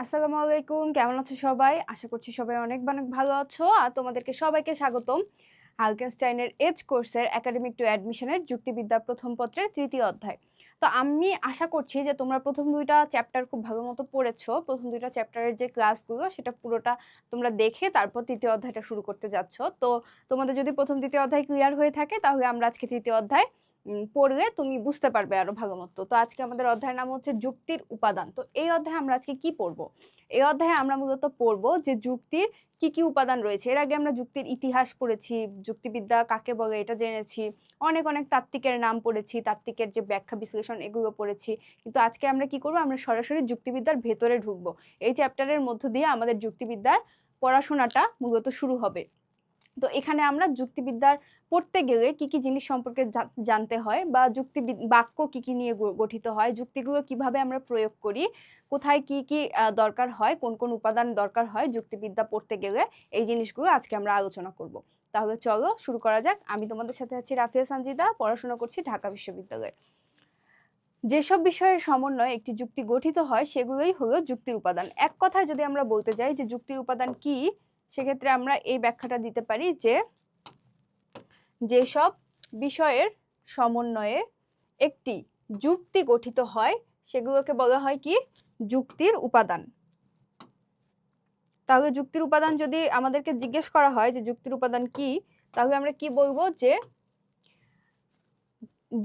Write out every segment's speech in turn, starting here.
আসসালামু আলাইকুম, কেমন আছো সবাই? আশা করছি সবাই অনেক অনেক ভালো আছো। আর তোমাদেরকে সবাইকে স্বাগতম হালকেনস্টাইনের এজ কোর্সের একাডেমিক টু অ্যাডমিশনের যুক্তিবিদ্যা প্রথম পত্রের ৩য় অধ্যায়। তো আমি আশা করছি যে তোমরা প্রথম ২টা চ্যাপ্টার খুব ভালো মতো পড়েছো। প্রথম ২টা চ্যাপ্টারের যে ক্লাসগুলো সেটা পুরোটা তোমরা দেখে তারপর ৩য় অধ্যায়টা শুরু করতে যাচ্ছ। তো তোমাদের যদি প্রথম ২য় অধ্যায় ক্লিয়ার হয়ে থাকে তাহলে আমরা আজকে ৩য় অধ্যায় পড়লে তুমি বুঝতে পারবে আরো ভালো মতো। তো আজকে আমাদের অধ্যায়ের নাম হচ্ছে যুক্তির উপাদান। তো এই অধ্যায়ে আমরা আজকে কি পড়বো? এই অধ্যায়ে আমরা মূলত পড়বো যে যুক্তির কি কি উপাদান রয়েছে। এর আগে আমরা যুক্তির ইতিহাস পড়েছি, যুক্তিবিদ্যা কাকে বলে এটা জেনেছি, অনেক অনেক তাত্ত্বিকের নাম পড়েছি, তাত্ত্বিকের যে ব্যাখ্যা বিশ্লেষণ এগুলো পড়েছি। কিন্তু আজকে আমরা কি করবো, আমরা সরাসরি যুক্তিবিদ্যার ভেতরে ঢুকবো। এই চ্যাপ্টারের মধ্য দিয়ে আমাদের যুক্তিবিদ্যার পড়াশোনাটা মূলত শুরু হবে। তো এখানে আমরা যুক্তিবিদ্যার পড়তে গেলে কি কি জিনিস সম্পর্কে জানতে হয়, বা বাক্য কি কি নিয়ে গঠিত হয়, যুক্তিগুলো কিভাবে আমরা প্রয়োগ করি, কোথায় কি কি দরকার হয়, কোন কোন উপাদান দরকার হয় যুক্তিবিদ্যা পড়তে গেলে, এই জিনিসগুলো আজকে আমরা আলোচনা করব। তাহলে চলো শুরু করা যাক। আমি তোমাদের সাথে আছি রাফিয়া সানজিদা, পড়াশোনা করছি ঢাকা বিশ্ববিদ্যালয়ে। যেসব বিষয়ের সমন্বয়ে একটি যুক্তি গঠিত হয় সেগুলোই হলো যুক্তির উপাদান। এক কথায় যদি আমরা বলতে যাই যে যুক্তির উপাদান কি, সেক্ষেত্রে আমরা এই ব্যাখ্যাটা দিতে পারি যে যেসব বিষয়ের সমন্বয়ে একটি যুক্তি গঠিত হয় সেগুলোকে বলা হয় কি, যুক্তির উপাদান। তাহলে যুক্তির উপাদান যদি আমাদেরকে জিজ্ঞেস করা হয় যে যুক্তির উপাদান কি, তাহলে আমরা কি বলবো, যে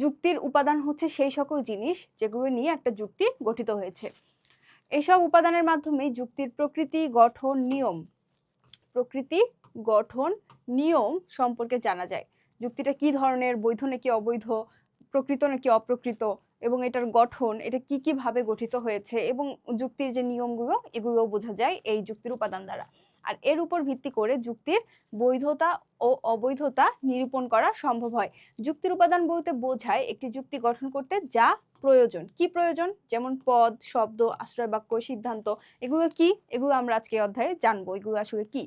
যুক্তির উপাদান হচ্ছে সেই সকল জিনিস যেগুলো নিয়ে একটা যুক্তি গঠিত হয়েছে। এইসব উপাদানের মাধ্যমে যুক্তির প্রকৃতি, গঠন, নিয়ম সম্পর্কে জানা যায়। যুক্তিটা কি ধরনের, বৈধ নাকি অবৈধ, প্রকৃত নাকি অপ্রকৃত, এবং এটার গঠন, এটা কি কি ভাবে গঠিত হয়েছে, এবং যুক্তির যে নিয়মগুলো এগুলো বোঝা যায় এই যুক্তির উপাদান দ্বারা। আর এর উপর ভিত্তি করে যুক্তির বৈধতা ও অবৈধতা নিরূপণ করা সম্ভব হয়। যুক্তির উপাদান বলতে বোঝায় একটি যুক্তি গঠন করতে যা প্রয়োজন। কি প্রয়োজন? যেমন পদ, শব্দ, আশ্রয় বাক্য, সিদ্ধান্ত। এগুলো কি? এগুলো আমরা আজকে অধ্যায়ে জানবো। এগুলো আসলে কি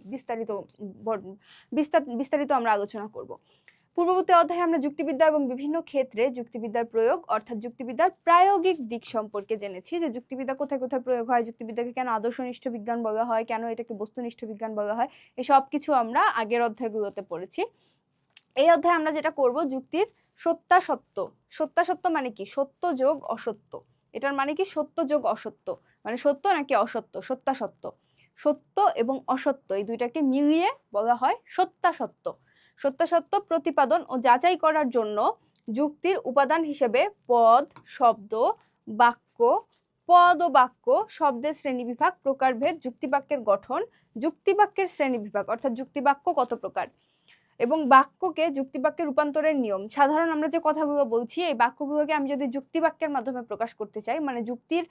বিস্তারিত আমরা আলোচনা করব। পূর্ববর্তী অধ্যায়ে আমরা যুক্তিবিদ্যা এবং বিভিন্ন ক্ষেত্রে যুক্তিবিদ্যার প্রয়োগ অর্থাৎ যুক্তিবিদ্যার প্রায়োগিক দিক সম্পর্কে জেনেছি, যে যুক্তিবিদ্যা কোথায় কোথায় প্রয়োগ হয়, যুক্তিবিদ্যাকে কেন আদর্শনিষ্ঠ বিজ্ঞান বলা হয়, কেন এটাকে বস্তুনিষ্ঠ বিজ্ঞান বলা হয়, এই সব কিছু আমরা আগের অধ্যায়গুলোতে পড়েছি। এই অধ্যায়ে আমরা যেটা করব, যুক্তির সত্যাসত্য মানে কি, সত্য যোগ অসত্য। এটার মানে কি, সত্য যোগ অসত্য মানে সত্য নাকি অসত্য, সত্যাসত্য। সত্য এবং অসত্য এই দুইটাকে মিলিয়ে বলা হয় সত্যাসত্য। সত্যাসত্য প্রতিপাদন ও যাচাই করার জন্য যুক্তির উপাদান হিসেবে পদ, শব্দ, বাক্য, পদ ও বাক্য, শব্দের শ্রেণীবিভাগ, প্রকারভেদ, যুক্তিবাক্যের গঠন, যুক্তিবাক্যের শ্রেণীবিভাগ অর্থাৎ যুক্তিবাক্য কত প্রকার, এবং বাক্যকে যুক্তিবাক্যে রূপান্তরের নিয়ম। সাধারণ আমরা যে কথাগুলো বলছি এই বাক্যগুলোকে আমি যদি যুক্তিবাক্যের মাধ্যমে প্রকাশ করতে চাই, মানে যুক্তির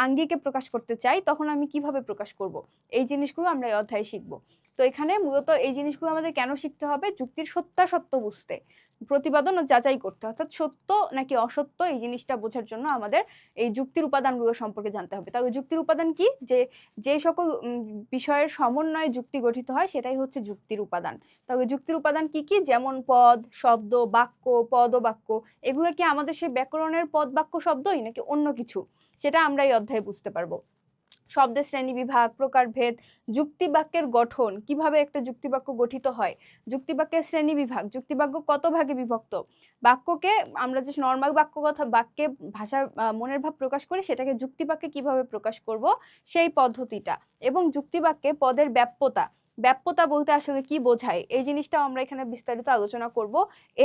আঙ্গিকে প্রকাশ করতে চাই, তখন আমি কিভাবে প্রকাশ করব, এই জিনিসগুলো আমরা এই অধ্যায়ে শিখবো। তো এখানে মূলত এই জিনিসগুলো আমাদের কেন শিখতে হবে, যুক্তির সত্যাসত্য বুঝতে, প্রতিপাদন ও যাচাই করতে, অর্থাৎ সত্য নাকি অসত্য এই জিনিসটা বোঝার জন্য আমাদের এই যুক্তির উপাদানগুলো সম্পর্কে জানতে হবে। তাহলে যুক্তির উপাদান কি, যে সকল বিষয়ের সমন্বয়ে যুক্তি গঠিত হয় সেটাই হচ্ছে যুক্তির উপাদান। তবে যুক্তির উপাদান কি কি, যেমন পদ, শব্দ, বাক্য, পদ ও বাক্য, এগুলো কি আমাদের সেই ব্যাকরণের পদ, বাক্য, শব্দই নাকি অন্য কিছু, সেটা আমরা এই অধ্যায়ে বুঝতে পারবো। শব্দের শ্রেণীবিভাগ, প্রকারভেদ, যুক্তিবাক্যের গঠন, কিভাবে একটা যুক্তিবাক্য গঠিত হয়, যুক্তিবাক্যের শ্রেণীবিভাগ, যুক্তিবাক্য কত ভাগে বিভক্ত, বাক্যকে আমরা যে নর্মাল বাক্যে ভাষার মনের ভাব প্রকাশ করি সেটাকে যুক্তিবাক্যে কিভাবে প্রকাশ করব সেই পদ্ধতিটা, এবং যুক্তিবাক্যে পদের ব্যাপ্যতা বলতে আসলে কি বোঝায় এই জিনিসটাও আমরা এখানে বিস্তারিত আলোচনা করব।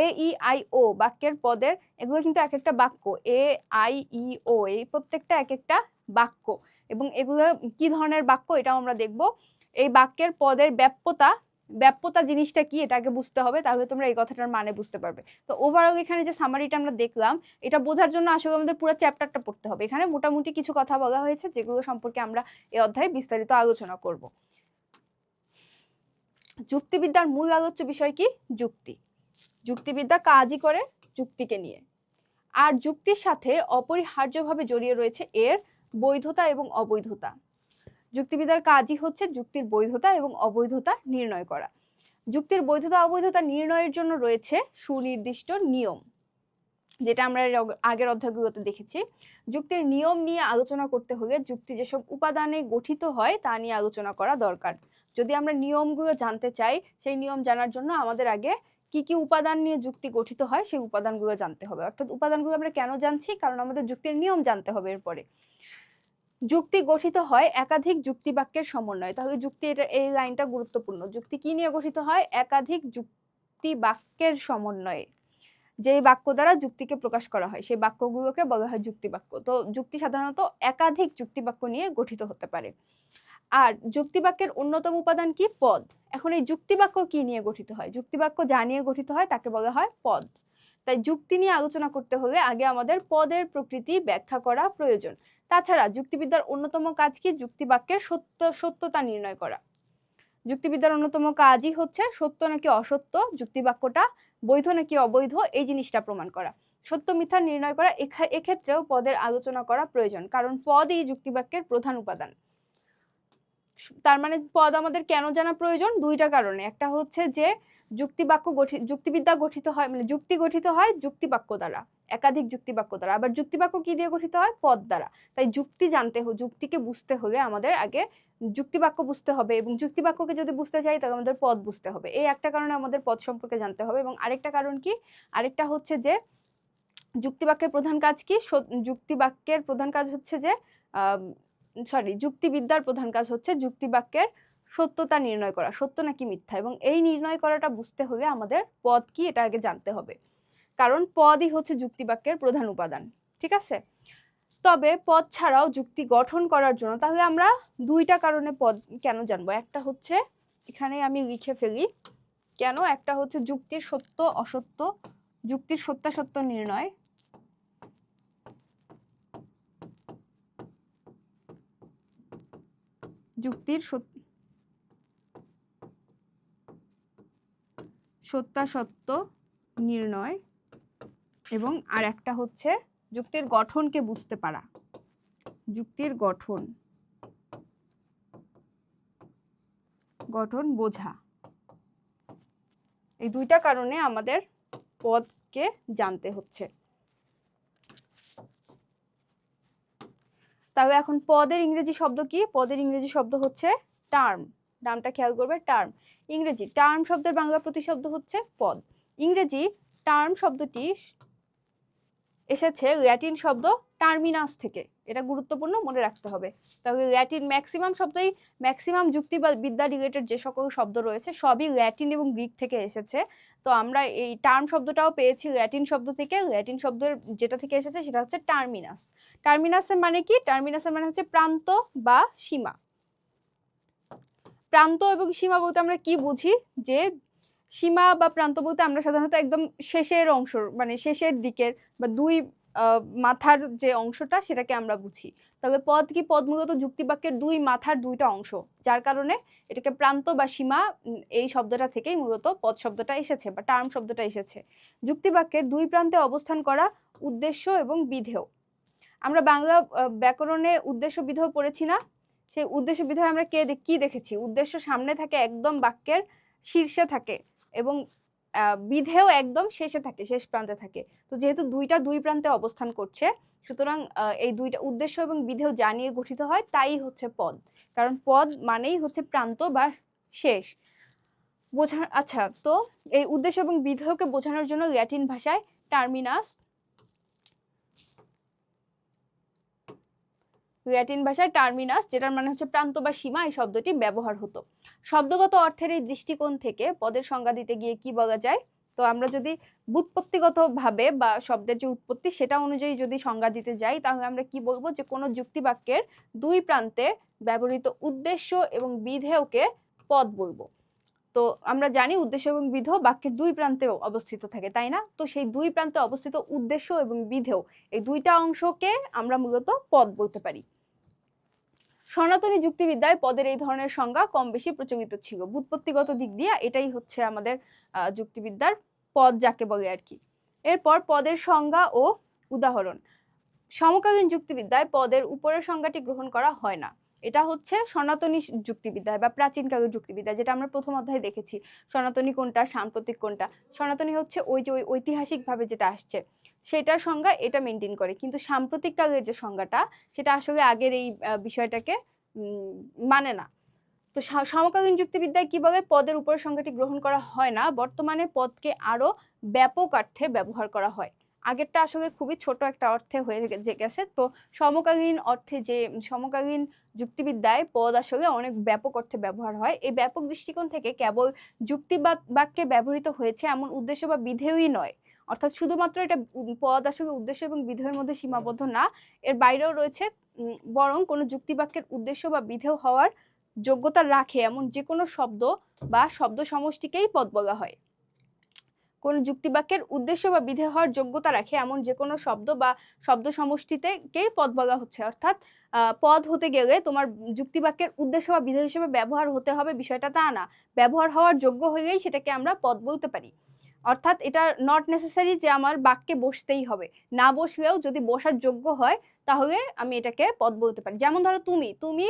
এ ই আই ও বাক্যের পদের, এগুলো কিন্তু এক একটা বাক্য, এ আই ই ও এই প্রত্যেকটা এক একটা বাক্য, এবং এগুলো কি ধরনের বাক্য এটাও আমরা দেখব। এই বাক্যের পদের ব্যাপ্যতা জিনিসটা কি এটাকে বুঝতে হবে, তাহলে তোমরা এই কথাটার মানে বুঝতে পারবে। তো ওভারঅল এখানে যে সামারিটা আমরা দেখলাম, এটা বোঝার জন্য আসলে আমাদের পুরো চ্যাপ্টারটা পড়তে হবে। এখানে মোটামুটি কিছু কথা বলা হয়েছে যেগুলো সম্পর্কে আমরা এই অধ্যায়ে বিস্তারিত আলোচনা করব। যুক্তিবিদ্যার মূল আলোচ্য বিষয় কি, যুক্তিবিদ্যা কাজই করে যুক্তিকে নিয়ে, আর যুক্তির সাথে অপরিহার্যভাবে জড়িয়ে রয়েছে এর বৈধতা এবং অবৈধতা। যুক্তিবিদ্যার কাজই হচ্ছে যুক্তির বৈধতা এবং অবৈধতা নির্ণয় করা। যুক্তির বৈধতা অবৈধতা নির্ণয়ের জন্য রয়েছে সুনির্দিষ্ট নিয়ম। যেটা আমরা এর আগের অধ্যায়গুলোতে দেখেছি। যুক্তির নিয়ম নিয়ে আলোচনা করতে হলে যুক্তি যেসব উপাদানে গঠিত হয় তা নিয়ে আলোচনা করা দরকার। যদি আমরা নিয়মগুলো জানতে চাই, সেই নিয়ম জানার জন্য আমাদের আগে কি কি উপাদান নিয়ে যুক্তি গঠিত হয় সেই উপাদানগুলো জানতে হবে। অর্থাৎ উপাদানগুলো আমরা কেন জানছি? কারণ আমাদের যুক্তির নিয়ম জানতে হবে। এরপরে যুক্তি গঠিত হয় একাধিক যুক্তি বাক্যের সমন্বয়ে। তাহলে যুক্তি, এটা এই লাইনটা গুরুত্বপূর্ণ। যুক্তি কি নিয়ে গঠিত হয়? একাধিক যুক্তি বাক্যের সমন্বয়ে। যে বাক্য দ্বারা যুক্তিকে প্রকাশ করা হয় সেই বাক্যগুলোকে বলা হয় যুক্তি বাক্য। তো যুক্তি সাধারণত একাধিক যুক্তি বাক্য নিয়ে গঠিত হতে পারে। আর যুক্তি বাক্যের অন্যতম উপাদান কি? পদ। এখন এই যুক্তি বাক্য কি নিয়ে গঠিত হয়? যুক্তি বাক্য যা নিয়ে গঠিত হয় তাকে বলা হয় পদ। তাই যুক্তি নিয়ে আলোচনা করতে হলে আগে আমাদের পদের প্রকৃতি ব্যাখ্যা করা প্রয়োজন। তাছাড়া যুক্তিবিদ্যার অন্যতম কাজ কি? যুক্তি বাক্যের সত্যতা নির্ণয় করা। যুক্তিবিদ্যার অন্যতম কাজই হচ্ছে সত্য নাকি অসত্য, যুক্তি বাক্যটা বৈধ নাকি অবৈধ, এই জিনিসটা প্রমাণ করা। সত্য মিথ্যা নির্ণয় করা, এক্ষেত্রেও পদের আলোচনা করা প্রয়োজন, কারণ পদই যুক্তি বাক্যের প্রধান উপাদান। তার মানে পদ আমাদের কেন জানা প্রয়োজন? দুইটা কারণে। একটা হচ্ছে যে যুক্তিবিদ্যা গঠিত হয়, মানে যুক্তি গঠিত হয় যুক্তি বাক্য দ্বারা, একাধিক যুক্তি বাক্য দ্বারা। আবার যুক্তি বাক্য কি দিয়ে গঠিত হয়? পদ দ্বারা। তাই যুক্তি জানতে হবে, যুক্তিকে বুঝতে হলে আমাদের আগে যুক্তি বাক্য বুঝতে হবে, এবং যুক্তি বাক্যকে যদি বুঝতে চাই তাহলে আমাদের পদ বুঝতে হবে। এই একটা কারণে আমাদের পদ সম্পর্কে জানতে হবে। এবং আরেকটা কারণ কি? আরেকটা হচ্ছে যে যুক্তি বাক্যের প্রধান কাজ কি? যুক্তি বাক্যের প্রধান কাজ হচ্ছে যে যুক্তিবিদ্যার প্রধান কাজ হচ্ছে যুক্তি বাক্যের সত্যতা নির্ণয় করা, সত্য নাকি মিথ্যা। এবং এই নির্ণয় করাটা বুঝতে হলে আমাদের পদ কি এটা আগে জানতে হবে, কারণ পদই হচ্ছে যুক্তি বাক্যের প্রধান উপাদান। ঠিক আছে? তবে পদ ছাড়াও যুক্তি গঠন করার জন্য তাহলে আমরা দুইটা কারণে পদ কেন জানবো। একটা হচ্ছে, এখানে আমি লিখে ফেলি কেন। একটা হচ্ছে যুক্তির সত্য অসত্য, যুক্তির সত্যাসত্য নির্ণয়। যুক্তির সত্যাসত্য নির্ণয়, এবং আর একটা হচ্ছে যুক্তির গঠনকে বুঝতে পারা, যুক্তির গঠন বোঝা। এই দুইটা কারণে আমাদের পদকে জানতে হচ্ছে। তাহলে এখন পদের ইংরেজি শব্দ কি? পদের ইংরেজি শব্দ হচ্ছে টার্ম। নামটা খেয়াল করবে, টার্ম। ইংরেজি টার্ম শব্দের বাংলা প্রতিশব্দ হচ্ছে পদ। ইংরেজি টার্ম শব্দটি এসেছে ল্যাটিন শব্দ টার্মিনাস থেকে। এটা গুরুত্বপূর্ণ, মনে রাখতে হবে। তাহলে ল্যাটিন ম্যাক্সিমাম যুক্তিবিদ্যা রিলেটেড যে সকল শব্দ রয়েছে সবই ল্যাটিন এবং গ্রিক থেকে এসেছে। তো আমরা এই টার্ম শব্দটাও পেয়েছি ল্যাটিন শব্দ থেকে। ল্যাটিন শব্দের যেটা থেকে এসেছে সেটা হচ্ছে টার্মিনাস। টার্মিনাসের মানে কি? টার্মিনাসের মানে হচ্ছে প্রান্ত বা সীমা। প্রান্ত এবং সীমা বলতে আমরা কি বুঝি? যে সীমা বা প্রান্ত বলতে আমরা সাধারণত একদম শেষের অংশ, মানে শেষের দিকের বা দুই মাথার যে অংশটা সেটাকে আমরা বুঝি। তাহলে পদ কি? পদ মূলত যুক্তিবাক্যের দুই মাথার দুইটা অংশ, যার কারণে এটাকে প্রান্ত বা সীমা, এই শব্দটা থেকেই মূলত পদ শব্দটা এসেছে বা টার্ম শব্দটা এসেছে। যুক্তিবাক্যের দুই প্রান্তে অবস্থান করা উদ্দেশ্য এবং বিধেয়। আমরা বাংলা ব্যাকরণে উদ্দেশ্য বিধেয় পড়েছি না? সেই উদ্দেশ্য বিধেয় আমরা কি দেখেছি? উদ্দেশ্য সামনে থাকে, একদম বাক্যের শীর্ষে থাকে, এবং বিধেয় একদম শেষে থাকে, শেষ প্রান্তে থাকে। তো যেহেতু দুই প্রান্তে অবস্থান করছে, সুতরাং এই দুইটা উদ্দেশ্য এবং বিধেয় যা নিয়ে গঠিত হয় তাই হচ্ছে পদ। কারণ পদ মানেই হচ্ছে প্রান্ত বা শেষ বোঝা। আচ্ছা, তো এই উদ্দেশ্য এবং বিধেয়কে বোঝানোর জন্য ল্যাটিন ভাষায় টার্মিনাস, যেটার মানে হচ্ছে প্রান্ত বা সীমা, এই শব্দটি ব্যবহার হতো। শব্দগত অর্থের এই দৃষ্টিকোণ থেকে পদের সংজ্ঞা দিতে গিয়ে কি বলা যায়? তো আমরা যদি ব্যুৎপত্তিগত ভাবে বা শব্দের যে উৎপত্তি সেটা অনুযায়ী যদি সংজ্ঞা দিতে যাই, তাহলে আমরা কি বলবো? যে কোনো যুক্তি বাক্যের দুই প্রান্তে ব্যবহৃত উদ্দেশ্য এবং বিধেয়কে পদ বলবো। তো আমরা জানি উদ্দেশ্য এবং বিধেয় বাক্যের দুই প্রান্তে অবস্থিত থাকে, তাই না? তো সেই দুই প্রান্তে অবস্থিত উদ্দেশ্য এবং বিধেয়, এই দুইটা অংশকে আমরা মূলত পদ বলতে পারি। সনাতনী যুক্তিবিদ্যায় পদের এই ধরনের সংজ্ঞা কম বেশি প্রচলিত ছিল। ব্যুৎপত্তিগত দিক দিয়ে এটাই হচ্ছে আমাদের যুক্তিবিদ্যার পদ যাকে বলে আর কি। এরপর পদের সংজ্ঞা ও উদাহরণ। সমকালীন যুক্তিবিদ্যায় পদের উপরের সংজ্ঞাটি গ্রহণ করা হয় না। এটা হচ্ছে সনাতনী যুক্তিবিদ্যায় বা প্রাচীনকালের যুক্তিবিদ্যা, যেটা আমরা প্রথম অধ্যায়ে দেখেছি। সনাতনী কোনটা, সাম্প্রতিক কোনটা। সনাতনী হচ্ছে ওই যে ওই ঐতিহাসিকভাবে যেটা আসছে সেটার সংজ্ঞা এটা মেনটেন করে, কিন্তু সাম্প্রতিক কালের যে সংজ্ঞাটা সেটা আসলে আগের এই বিষয়টাকে মানে না। তো সমকালীন যুক্তিবিদ্যায় কি বলে, পদের উপরের সংজ্ঞাটি গ্রহণ করা হয় না, বর্তমানে পদকে আরো ব্যাপক অর্থে ব্যবহার করা হয়। আগেরটা আসলে খুবই ছোট একটা অর্থে হয়ে গেছে। তো সমকালীন অর্থে যে সমকালীন যুক্তিবিদ্যায় পদ আসলে অনেক ব্যাপক অর্থে ব্যবহার হয়। এই ব্যাপক দৃষ্টিকোণ থেকে কেবল বাক্যে ব্যবহৃত হয়েছে এমন উদ্দেশ্য বা বিধেয়ই নয়, অর্থাৎ শুধুমাত্র এটা পদ আসলে উদ্দেশ্য এবং বিধেয়ের মধ্যে সীমাবদ্ধ না, এর বাইরেও রয়েছে। বরং কোনো যুক্তিবাক্যের উদ্দেশ্য বা বিধেয় হওয়ার যোগ্যতা রাখে এমন যে কোনো শব্দ বা শব্দ সমষ্টিকেই পদ বলা হয়। কোন যুক্তিবাক্যের উদ্দেশ্য বা বিধেয় হওয়ার যোগ্যতা রাখে এমন যে কোনো শব্দ বা শব্দ সমষ্টিতেকেই পদ বলা হচ্ছে। অর্থাৎ পদ হতে গেলে তোমার যুক্তিবাক্যের উদ্দেশ্য বা বিধেয় হিসেবে ব্যবহার হতে হবে বিষয়টা তা না, ব্যবহার হওয়ার যোগ্য হলেই সেটাকে আমরা পদ বলতে পারি। অর্থাৎ এটা নট নেসেসারি যে আমার বাক্যে বসতেই হবে, না বসলেও যদি বসার যোগ্য হয় তাহলে আমি এটাকে পদ বলতে পারি। যেমন ধরো তুমি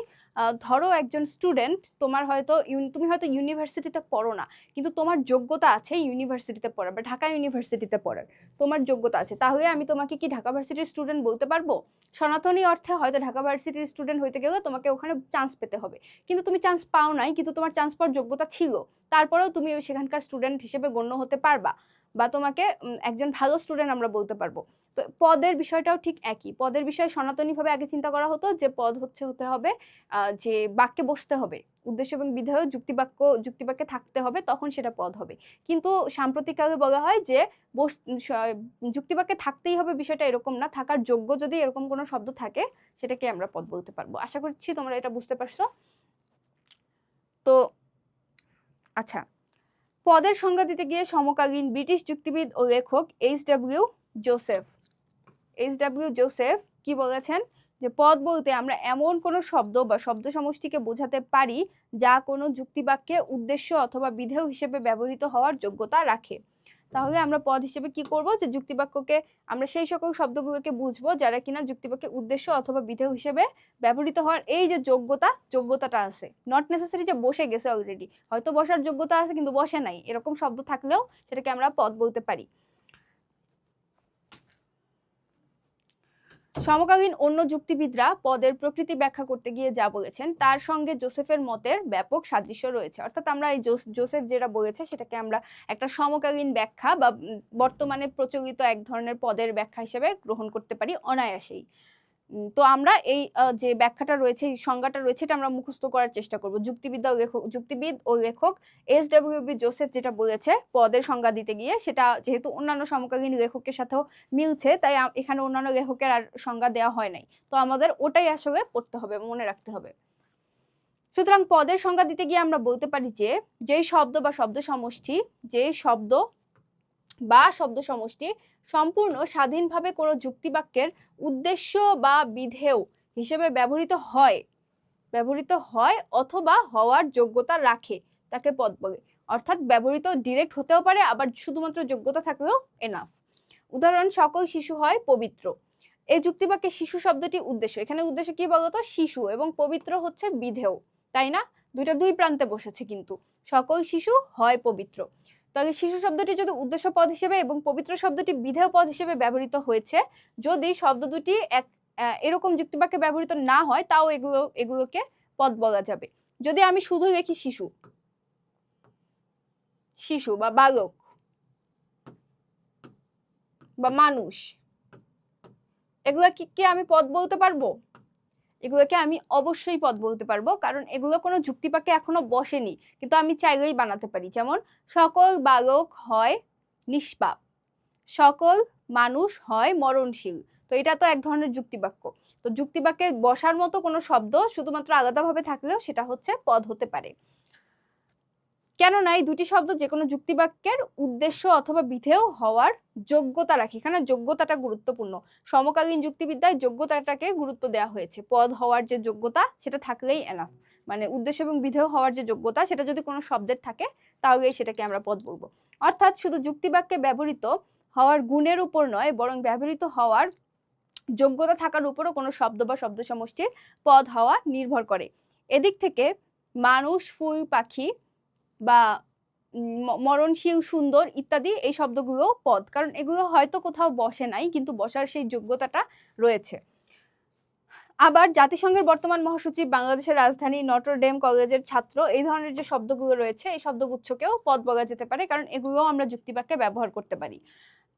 ধরো একজন স্টুডেন্ট, তোমার হয়তো তুমি হয়তো ইউনিভার্সিটিতে পড়ো না, কিন্তু তোমার যোগ্যতা আছে ইউনিভার্সিটিতে পড়ার বা ঢাকা ইউনিভার্সিটিতে পড়ার, তোমার যোগ্যতা আছে, তাহলে আমি তোমাকে কি ঢাকা ভার্সিটির স্টুডেন্ট বলতে পারবো? সনাতনী অর্থে হয়তো ঢাকা ভার্সিটির স্টুডেন্ট হইতে গেলে তোমাকে ওখানে চান্স পেতে হবে, কিন্তু তুমি চান্স পাও নাই, কিন্তু তোমার চান্স পাওয়ার যোগ্যতা ছিল, তারপরেও তুমি সেখানকার স্টুডেন্ট হিসেবে গণ্য হতে পারবা, বা তোমাকে একজন ভালো স্টুডেন্ট আমরা বলতে পারবো। তো পদের বিষয়টাও ঠিক একই। পদের বিষয়ে সনাতনীভাবে আগে চিন্তা করা হতো যে পদ হতে হবে যে বাক্যে বসতে হবে, উদ্দেশ্য এবং বিধেয় যুক্তিবাক্যে থাকতে হবে, তখন সেটা পদ হবে। কিন্তু সাম্প্রতিককালে বলা হয় যে যুক্তিবাক্যে থাকতেই হবে বিষয়টা এরকম না, থাকার যোগ্য যদি এরকম কোনো শব্দ থাকে সেটাকে আমরা পদ বলতে পারবো। আশা করছি তোমরা এটা বুঝতে পারছো। তো আচ্ছা, পদের সংজ্ঞা দিতে গিয়ে সমকালীন ব্রিটিশ যুক্তিবিদ ও লেখক এইচ.ডব্লিউ. জোসেফ কি বলেছেন, যে পদ বলতে আমরা এমন কোনো শব্দ বা শব্দ সমষ্টিকে বোঝাতে পারি যা কোনো যুক্তিবাক্যে উদ্দেশ্য অথবা বিধেয় হিসেবে ব্যবহৃত হওয়ার যোগ্যতা রাখে। তাহলে আমরা পদ হিসেবে কি করব, যে যুক্তিবাক্যকে আমরা সেই সকল শব্দগুলোকে বুঝবো যারা কিনা যুক্তিবাক্যে উদ্দেশ্য অথবা বিধেয় হিসেবে ব্যবহৃত হওয়ার এই যে যোগ্যতাটা আছে, নট নেসেসারি যে বসে গেছে অলরেডি, হয়তো বসার যোগ্যতা আছে কিন্তু বসে নাই, এরকম শব্দ থাকলেও সেটাকে আমরা পদ বলতে পারি। সমকালীন অন্য যুক্তিবিদরা পদের প্রকৃতি ব্যাখ্যা করতে গিয়ে যা বলেছেন তার সঙ্গে জোসেফের মতের ব্যাপক সাদৃশ্য রয়েছে। অর্থাৎ আমরা এই জোসেফ যেটা বলেছে সেটাকে আমরা একটা সমকালীন ব্যাখ্যা বা বর্তমানে প্রচলিত এক ধরনের পদের ব্যাখ্যা হিসেবে গ্রহণ করতে পারি অনায়াসেই। তো আমরা এই যে ব্যাখ্যাটা রয়েছে, এই সংজ্ঞাটা রয়েছে, এটা আমরা মুখস্থ করার চেষ্টা করব। যুক্তিবিদ ও লেখক এইচ.ডব্লিউ. জোসেফ যেটা বলেছে পদের সংজ্ঞা দিতে গিয়ে, সেটা যেহেতু অন্যান্য সমকালীন লেখকের সাথেও মিলছে, তাই এখানে অন্যান্য লেখকের আর সংজ্ঞা দেওয়া হয় নাই, তো আমাদের ওটাই আসলে পড়তে হবে, মনে রাখতে হবে। সুতরাং পদের সংজ্ঞা দিতে গিয়ে আমরা বলতে পারি যে যেই শব্দ বা শব্দ সমষ্টি সম্পূর্ণ স্বাধীনভাবে কোনো যুক্তিবাক্যের উদ্দেশ্য বা বিধেয় হিসেবে ব্যবহৃত হয় অথবা হওয়ার যোগ্যতা রাখে তাকে পদ বলে। অর্থাৎ ব্যবহৃত ডিরেক্ট হতেও পারে, আবার শুধুমাত্র যোগ্যতা থাকলেও এনাফ। উদাহরণ, সকল শিশু হয় পবিত্র। এই যুক্তিবাক্যে শিশু শব্দটি উদ্দেশ্য, এখানে উদ্দেশ্য কি বলতো, শিশু, এবং পবিত্র হচ্ছে বিধেয়, তাই না? দুই প্রান্তে বসেছে, কিন্তু সকল শিশু হয় পবিত্র। তাহলে শিশু শব্দটি যদি উদ্দেশ্য পদ হিসেবে এবং পবিত্র শব্দটি বিধেয় পদ হিসেবে ব্যবহৃত হয়েছে, যদি শব্দ দুটি এরকম যুক্তিবাক্যে ব্যবহৃত না হয় তাও এগুলোকে পদ বলা যাবে। যদি আমি শুধু লিখি শিশু বা বালক বা মানুষ, এগুলা কি আমি পদ বলতে পারবো? এগুলোকে আমি অবশ্যই পদ বলতে পারবো, কারণ এগুলো কোনো যুক্তিবাক্যে এখনো বসেনি, কিন্তু আমি চাইলেই বানাতে পারি। যেমন সকল বালক হয় নিষ্পাপ, সকল মানুষ হয় মরণশীল। তো এটা তো এক ধরনের যুক্তিবাক্য। তো যুক্তিবাক্যে বসার মতো কোনো শব্দ শুধুমাত্র আলাদাভাবে থাকলেও সেটা হচ্ছে পদ হতে পারে। কেননা এই দুটি শব্দ যে কোনো যুক্তিবাক্যের উদ্দেশ্য অথবা বিধেয় হওয়ার যোগ্যতা রাখে। এখানে যোগ্যতাটা গুরুত্বপূর্ণ। সমকালীন যুক্তিবিদ্যায় যোগ্যতাটাকে গুরুত্ব দেওয়া হয়েছে। পদ হওয়ার যে যোগ্যতা সেটা থাকলেই এনাফ, মানে উদ্দেশ্য এবং বিধেয় হওয়ার যে যোগ্যতা সেটা যদি কোনো শব্দের থাকে তাহলে সেটাকে আমরা পদ বলবো। অর্থাৎ শুধু যুক্তিবাক্যে ব্যবহৃত হওয়ার গুণের উপর নয়, বরং ব্যবহৃত হওয়ার যোগ্যতা থাকার উপরও কোনো শব্দ বা শব্দ সমষ্টির পদ হওয়া নির্ভর করে। এদিক থেকে মানুষ, ফুল, পাখি বা মরণশীল, সুন্দর ইত্যাদি এই শব্দগুলো পদ, কারণ এগুলো হয়তো কোথাও বসে নাই কিন্তু বসার সেই যোগ্যতাটা রয়েছে। আবার জাতিসংঘের বর্তমান মহাসচিব, বাংলাদেশের রাজধানী, নটর ডেম কলেজের ছাত্র, এই ধরনের যে শব্দগুলো রয়েছে এই শব্দগুচ্ছকেও পদ বলা যেতে পারে, কারণ এগুলোও আমরা যুক্তিবাক্যে ব্যবহার করতে পারি।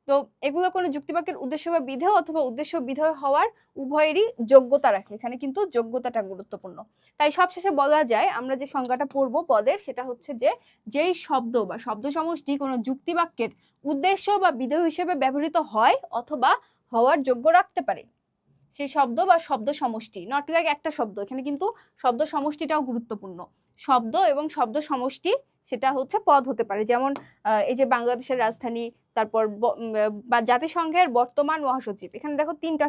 তো এগুলো কোনো যুক্তিবাক্যের উদ্দেশ্য বা বিধেয় অথবা উদ্দেশ্য বিধেয় হওয়ার উভয়েরই যোগ্যতা রাখে। এখানে কিন্তু যোগ্যতাটা গুরুত্বপূর্ণ। তাই সবশেষে বলা যায় আমরা যে সংজ্ঞাটা পড়ব পদের, সেটা হচ্ছে যে যেই শব্দ বা শব্দ সমষ্টি কোনো যুক্তিবাক্যের উদ্দেশ্য বা বিধেয় হিসেবে ব্যবহৃত হয় অথবা হওয়ার যোগ্য রাখতে পারে, সেই শব্দ বা শব্দ সমষ্টি, নট লাইক একটা শব্দ, এখানে কিন্তু শব্দ সমষ্টিটাও গুরুত্বপূর্ণ। শব্দ এবং শব্দ সমষ্টি সেটা হচ্ছে পদ হতে পারে, যেমন এই যে বাংলাদেশের রাজধানী, তারপর বা জাতিসংঘের বর্তমান মহাসচিব, এখানে দেখো তিনটা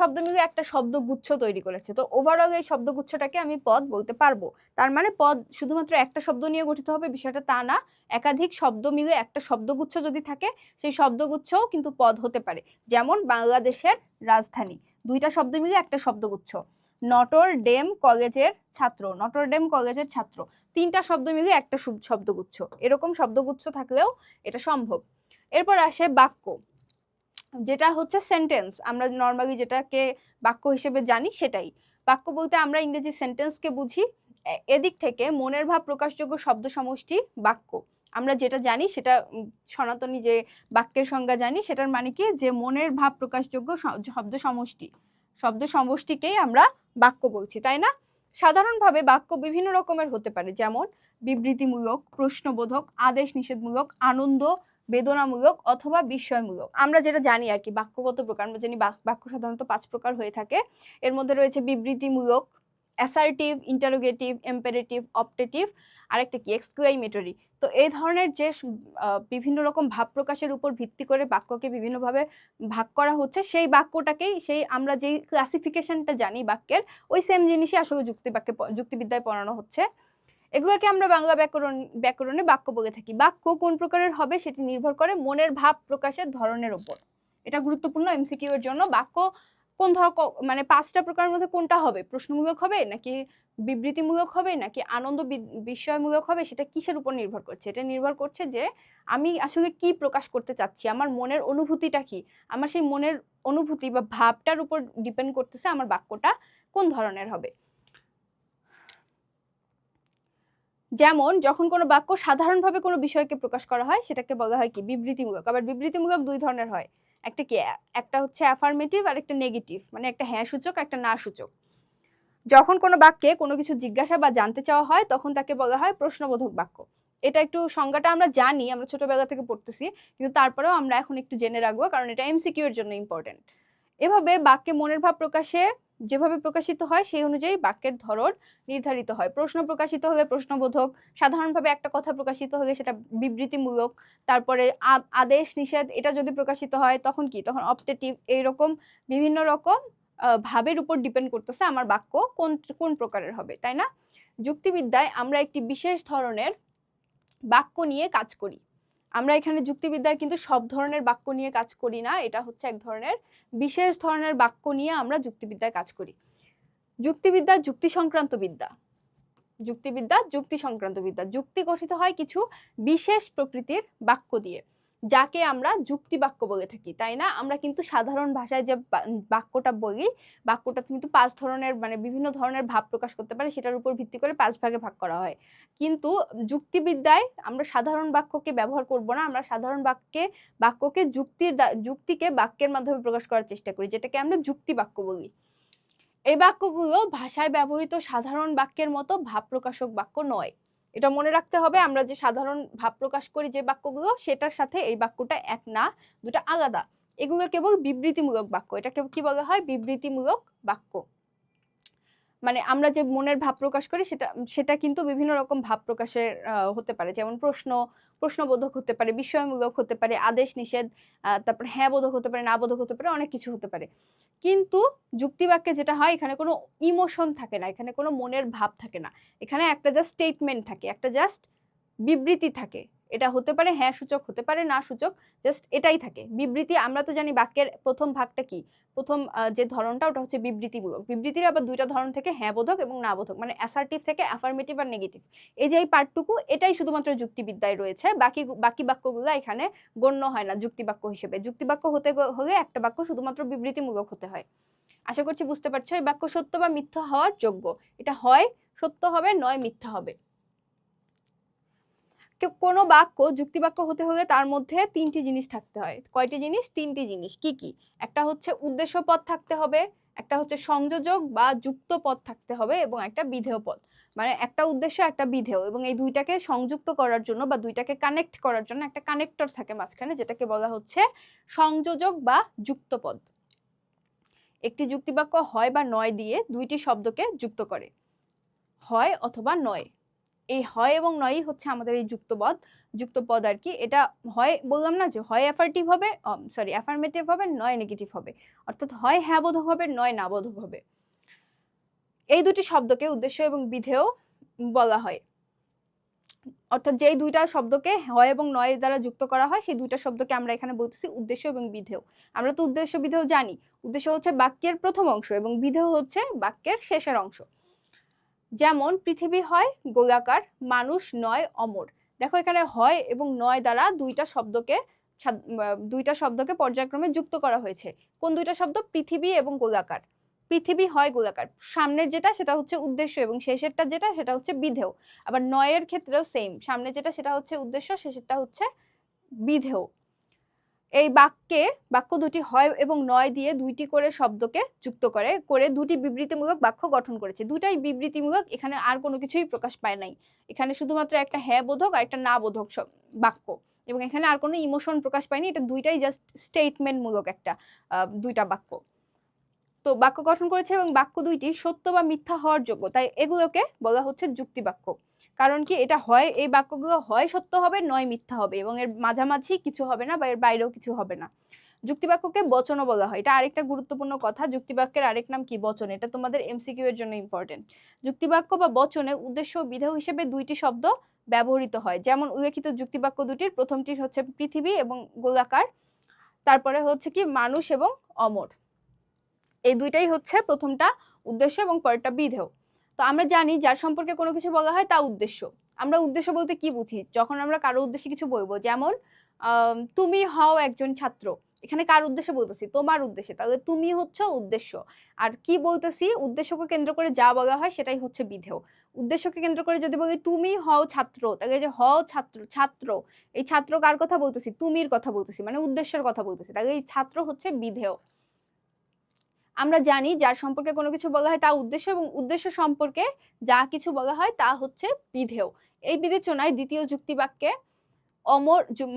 শব্দ মিলে একটা শব্দগুচ্ছ তৈরি করেছে। তো ওভারঅল এই শব্দগুচ্ছটাকে আমি পদ বলতে পারবো। তার মানে পদ শুধুমাত্র একটা শব্দ নিয়ে গঠিত হবে বিষয়টা তা না, একাধিক শব্দ মিলে একটা শব্দগুচ্ছ যদি থাকে সেই শব্দগুচ্ছও কিন্তু পদ হতে পারে। যেমন বাংলাদেশের রাজধানী, দুইটা শব্দ মিলে একটা শব্দগুচ্ছ। নটর ডেম কলেজের ছাত্র, নটর ডেম কলেজের ছাত্র, তিনটা শব্দ মিলে একটা শব্দগুচ্ছ। এরকম শব্দগুচ্ছ থাকলেও এটা সম্ভব। এরপর আসে বাক্য, যেটা হচ্ছে সেন্টেন্স, আমরা নর্মালি যেটাকে বাক্য হিসেবে জানি সেটাই। বাক্য বলতে আমরা ইংরেজি সেন্টেন্সকে বুঝি। এদিক থেকে মনের ভাব প্রকাশযোগ্য শব্দ সমষ্টি বাক্য, আমরা যেটা জানি সেটা সনাতনী যে বাক্যের সংজ্ঞা জানি, সেটার মানে কি, যে মনের ভাব প্রকাশযোগ্য শব্দ সমষ্টিকেই আমরা বাক্য বলছি, তাই না? সাধারণভাবে বাক্য বিভিন্ন রকমের হতে পারে, যেমন বিবৃতিমূলক, প্রশ্নবোধক, আদেশ নিষেধমূলক, আনন্দ বেদনামূলক অথবা বিস্ময়মূলক। আমরা যেটা জানি আর কি বাক্য কত প্রকার, আমরা জানি বাক্য সাধারণত 5 প্রকার হয়ে থাকে। এর মধ্যে রয়েছে বিবৃতিমূলক, অ্যাসার্টিভ, ইন্টারোগেটিভ, এম্পারেটিভ, অপটেটিভ, আরেকটা কি এক্সক্লেমেটরি। তো এই ধরনের যে বিভিন্ন রকম ভাব প্রকাশের উপর ভিত্তি করে বাক্যকে বিভিন্নভাবে ভাগ করা হচ্ছে, সেই বাক্যটাকেই, সেই আমরা যেই ক্লাসিফিকেশনটা জানি বাক্যের, ওই সেম জিনিসই আসলে যুক্তিবিদ্যায় পড়ানো হচ্ছে। এগুলোকে আমরা বাংলা ব্যাকরণে বাক্য বলে থাকি। বাক্য কোন প্রকারের হবে সেটি নির্ভর করে মনের ভাব প্রকাশের ধরনের উপর। এটা গুরুত্বপূর্ণ এমসিকিউ এর জন্য। বাক্য কোন মানে 5টা প্রকারের মধ্যে কোনটা হবে, প্রশ্নমূলক হবে নাকি বিবৃতিমূলক হবে নাকি আনন্দ বিস্ময়মূলক হবে, সেটা কিসের উপর নির্ভর করছে? এটা নির্ভর করছে যে আমি আসলে কি প্রকাশ করতে চাচ্ছি, আমার মনের অনুভূতিটা কি, আমার সেই মনের অনুভূতি বা ভাবটার উপর ডিপেন্ড করতেছে আমার বাক্যটা কোন ধরনের হবে। যেমন যখন কোনো বাক্য সাধারণভাবে কোনো বিষয়কে প্রকাশ করা হয় সেটাকে বলা হয় কি বিবৃতিমূলক। আবার বিবৃতিমূলক দুই ধরনের হয়, একটা কি, একটা হচ্ছে অ্যাফার্মেটিভ আর একটা নেগেটিভ, মানে একটা হ্যাঁ সূচক একটা না সূচক। যখন কোনো বাক্যে কোনো কিছু জিজ্ঞাসা বা জানতে চাওয়া হয় তখন তাকে বলা হয় প্রশ্নবোধক বাক্য। এটা একটু সংজ্ঞাটা আমরা জানি, আমরা ছোটবেলা থেকে পড়তেছি, কিন্তু তারপরেও আমরা এখন একটু জেনে রাখবো কারণ এটা এমসিকিউ এর জন্য ইম্পর্টেন্ট। এভাবে বাক্যে মনের ভাব প্রকাশে যেভাবে প্রকাশিত হয় সেই অনুযায়ী বাক্যের ধরন নির্ধারিত হয়। প্রশ্ন প্রকাশিত হলে প্রশ্নবোধক, সাধারণভাবে একটা কথা প্রকাশিত হলে সেটা বিবৃতিমূলক, তারপরে আদেশ নিষেধ এটা যদি প্রকাশিত হয় তখন কি, তখন অপটেটিভ। এইরকম বিভিন্ন রকম ভাবের উপর ডিপেন্ড করতেছে আমার বাক্য কোন প্রকারের হবে, তাই না? যুক্তিবিদ্যায় আমরা একটি বিশেষ ধরনের বাক্য নিয়ে কাজ করি। আমরা এখানে যুক্তিবিদ্যায় কিন্তু সব ধরনের বাক্য নিয়ে কাজ করি না, এটা হচ্ছে এক ধরনের বিশেষ ধরনের বাক্য নিয়ে আমরা যুক্তিবিদ্যায় কাজ করি। যুক্তিবিদ্যা যুক্তি সংক্রান্ত বিদ্যা, যুক্তি গঠিত হয় কিছু বিশেষ প্রকৃতির বাক্য দিয়ে, যাকে আমরা যুক্তি বাক্য বলে থাকি, তাই না? আমরা কিন্তু সাধারণ ভাষায় যে বাক্যটা বলি, বাক্যটা কিন্তু 5 ধরনের, মানে বিভিন্ন ধরনের ভাব প্রকাশ করতে পারে, সেটার উপর ভিত্তি করে 5 ভাগে ভাগ করা হয়। কিন্তু যুক্তিবিদ্যায় আমরা সাধারণ বাক্যকে ব্যবহার করব না, আমরা সাধারণ বাক্যকে যুক্তিকে বাক্যের মাধ্যমে প্রকাশ করার চেষ্টা করি, যেটাকে আমরা যুক্তি বাক্য বলি। এই বাক্যগুলো ভাষায় ব্যবহৃত সাধারণ বাক্যের মতো ভাব প্রকাশক বাক্য নয়, এটা মনে রাখতে হবে। আমরা যে সাধারণ ভাব প্রকাশ করি যে বাক্যগুলো, সেটার সাথে এই বাক্যটা এক না, দুটা আলাদা। এগুলো কেবল বিবৃতিমূলক বাক্য, এটাকে কি বলা হয়, বিবৃতিমূলক বাক্য। মানে আমরা যে মনের ভাব প্রকাশ করি সেটা কিন্তু বিভিন্ন রকম ভাব প্রকাশের হতে পারে, যেমন প্রশ্নবোধক হতে পারে, বিস্ময়মূলক হতে পারে, আদেশ নিষেধ, তারপর হ্যাঁ বোধক হতে পারে, না বোধক হতে পারে, অনেক কিছু হতে পারে। কিন্তু যুক্তিবাক্যে যেটা হয়, এখানে কোনো ইমোশন থাকে না, এখানে কোনো মনের ভাব থাকে না, এখানে একটা জাস্ট স্টেটমেন্ট থাকে, একটা জাস্ট বিবৃতি থাকে, এটা হতে পারে হ্যাঁ সূচক, হতে পারে না সূচক, জাস্ট এটাই থাকে। বিবৃতি আমরা তো জানি বাক্যের প্রথম ভাগটা কি, প্রথম যে ধরনটা ওটা হচ্ছে বিবৃতিমূলক। বিবৃতির আবার দুইটা ধরন থেকে, হ্যাঁ বোধক এবং না বোধক, মানে অ্যাসার্টিভ থেকে অ্যাফার্মেটিভ আর নেগেটিভ। এই যে এই পার্টটুকু এটাই শুধুমাত্র যুক্তিবিদ্যায় রয়েছে, বাকি বাক্যগুলো এখানে গণ্য হয় না যুক্তিবাক্য হিসেবে। যুক্তিবাক্য হতে হলে একটা বাক্য শুধুমাত্র বিবৃতিমূলক হতে হয়। আশা করছি বুঝতে পারছো। এই বাক্য সত্য বা মিথ্যা হওয়ার যোগ্য, এটা হয় সত্য হবে নয় মিথ্যা হবে। কোনো বাক্য যুক্তিবাক্য হতে হলে তার মধ্যে তিনটি জিনিস থাকতে হয়। কয়টি জিনিস? তিনটি জিনিস। কি কি? একটা হচ্ছে উদ্দেশ্য পদ থাকতে হবে, একটা হচ্ছে সংযোজক বা যুক্ত পদ থাকতে হবে, এবং একটা বিধেয় পদ। মানে একটা উদ্দেশ্য একটা বিধেয়, এবং এই দুইটাকে সংযুক্ত করার জন্য বা দুইটাকে কানেক্ট করার জন্য একটা কানেক্টর থাকে মাঝখানে, যেটাকে বলা হচ্ছে সংযোজক বা যুক্ত পদ। একটি যুক্তিবাক্য হয় বা নয় দিয়ে দুইটি শব্দকে যুক্ত করে, হয় অথবা নয়। এই হয় এবং নয়ই হচ্ছে আমাদের এই যুক্তপদ আর কি। এটা হয় বললাম না যে হয় অ্যাফার্টিভ হবে, অ্যাফার্মেটিভ হবে, নয় নেগেটিভ হবে, অর্থাৎ হয় হ্যাঁ বোধক হবে, নয় না বোধক হবে। এই দুটি শব্দকে উদ্দেশ্য এবং বিধেয় বলা হয়। অর্থাৎ যেই দুইটা শব্দকে হয় এবং নয় দ্বারা যুক্ত করা হয়, সেই দুইটা শব্দকে আমরা এখানে বলতেছি উদ্দেশ্য এবং বিধেয়। আমরা তো উদ্দেশ্য বিধেয় জানি। উদ্দেশ্য হচ্ছে বাক্যের প্রথম অংশ এবং বিধেয় হচ্ছে বাক্যের শেষের অংশ। যেমন পৃথিবী হয় গোলাকার, মানুষ নয় অমর। দেখো এখানে হয় এবং নয় দ্বারা দুইটা শব্দকে পর্যায়ক্রমে যুক্ত করা হয়েছে। কোন দুইটা শব্দ? পৃথিবী এবং গোলাকার। পৃথিবী হয় গোলাকার, সামনের যেটা সেটা হচ্ছে উদ্দেশ্য এবং শেষেরটা যেটা সেটা হচ্ছে বিধেয়। আবার নয়ের ক্ষেত্রেও সেম, সামনে যেটা সেটা হচ্ছে উদ্দেশ্য, শেষেরটা হচ্ছে বিধেয়। এই বাক্য দুটি হয় এবং নয় দিয়ে দুইটি করে শব্দকে যুক্ত করে দুটি বিবৃতিমূলক বাক্য গঠন করেছে। দুটাই বিবৃতিমূলক, এখানে আর কোনো কিছুই প্রকাশ পায় নাই। এখানে শুধুমাত্র একটা হ্যাঁ বোধক আর একটা না বোধক বাক্য, এবং এখানে আর কোনো ইমোশন প্রকাশ পায়নি। এটা দুইটাই জাস্ট স্টেটমেন্ট মূলক একটা দুইটা বাক্য। তো বাক্য গঠন করেছে এবং বাক্য দুইটি সত্য বা মিথ্যা হওয়ার যোগ্য, তাই এগুলোকে বলা হচ্ছে যুক্তিবাক্য। কারণ কি? এটা হয়, এই বাক্যগুলো হয় সত্য হবে নয় মিথ্যা হবে, এবং এর মাঝামাঝি কিছু হবে না বা এর বাইরেও কিছু হবে না। যুক্তিবাক্যকে বচনও বলা হয়। এটা আরেকটা গুরুত্বপূর্ণ কথা। যুক্তিবাক্যের আরেক নাম কি? বচন। এটা তোমাদের এমসিকিউ এর জন্য ইম্পর্টেন্ট। যুক্তিবাক্য বা বচনে উদ্দেশ্য ও বিধেয় হিসেবে দুইটি শব্দ ব্যবহৃত হয়। যেমন উল্লেখিত যুক্তিবাক্য দুটির প্রথমটির হচ্ছে পৃথিবী এবং গোলাকার, তারপরে হচ্ছে কি মানুষ এবং অমর। এই দুইটাই হচ্ছে প্রথমটা উদ্দেশ্য এবং পরেরটা বিধেয়। তো আমরা জানি যার সম্পর্কে কোনো কিছু বলা হয় তা উদ্দেশ্য। আমরা উদ্দেশ্য বলতে কি বুঝি? যখন আমরা কারো উদ্দেশ্যে কিছু বলবো, যেমন তুমি হও একজন ছাত্র, এখানে কার উদ্দেশ্যে বলতেছি? তোমার উদ্দেশ্যে, তাহলে তুমি হচ্ছে উদ্দেশ্য। আর কি বলতেছি? উদ্দেশ্যকে কেন্দ্র করে যা বলা হয় সেটাই হচ্ছে বিধেয়। উদ্দেশ্যকে কেন্দ্র করে যদি বলি তুমি হও ছাত্র, তাহলে যে হও ছাত্র, এই ছাত্র কার কথা বলতেছি? তুমির কথা বলতেছি, মানে উদ্দেশ্যের কথা বলতেছি, তাহলে এই ছাত্র হচ্ছে বিধেয়। আমরা জানি যার সম্পর্কে কোনো কিছু বলা হয় তা উদ্দেশ্য, এবং উদ্দেশ্য সম্পর্কে যা কিছু বলা হয় তা হচ্ছে বিধেয়। এই বিবেচনায় দ্বিতীয় যুক্তিবাক্যে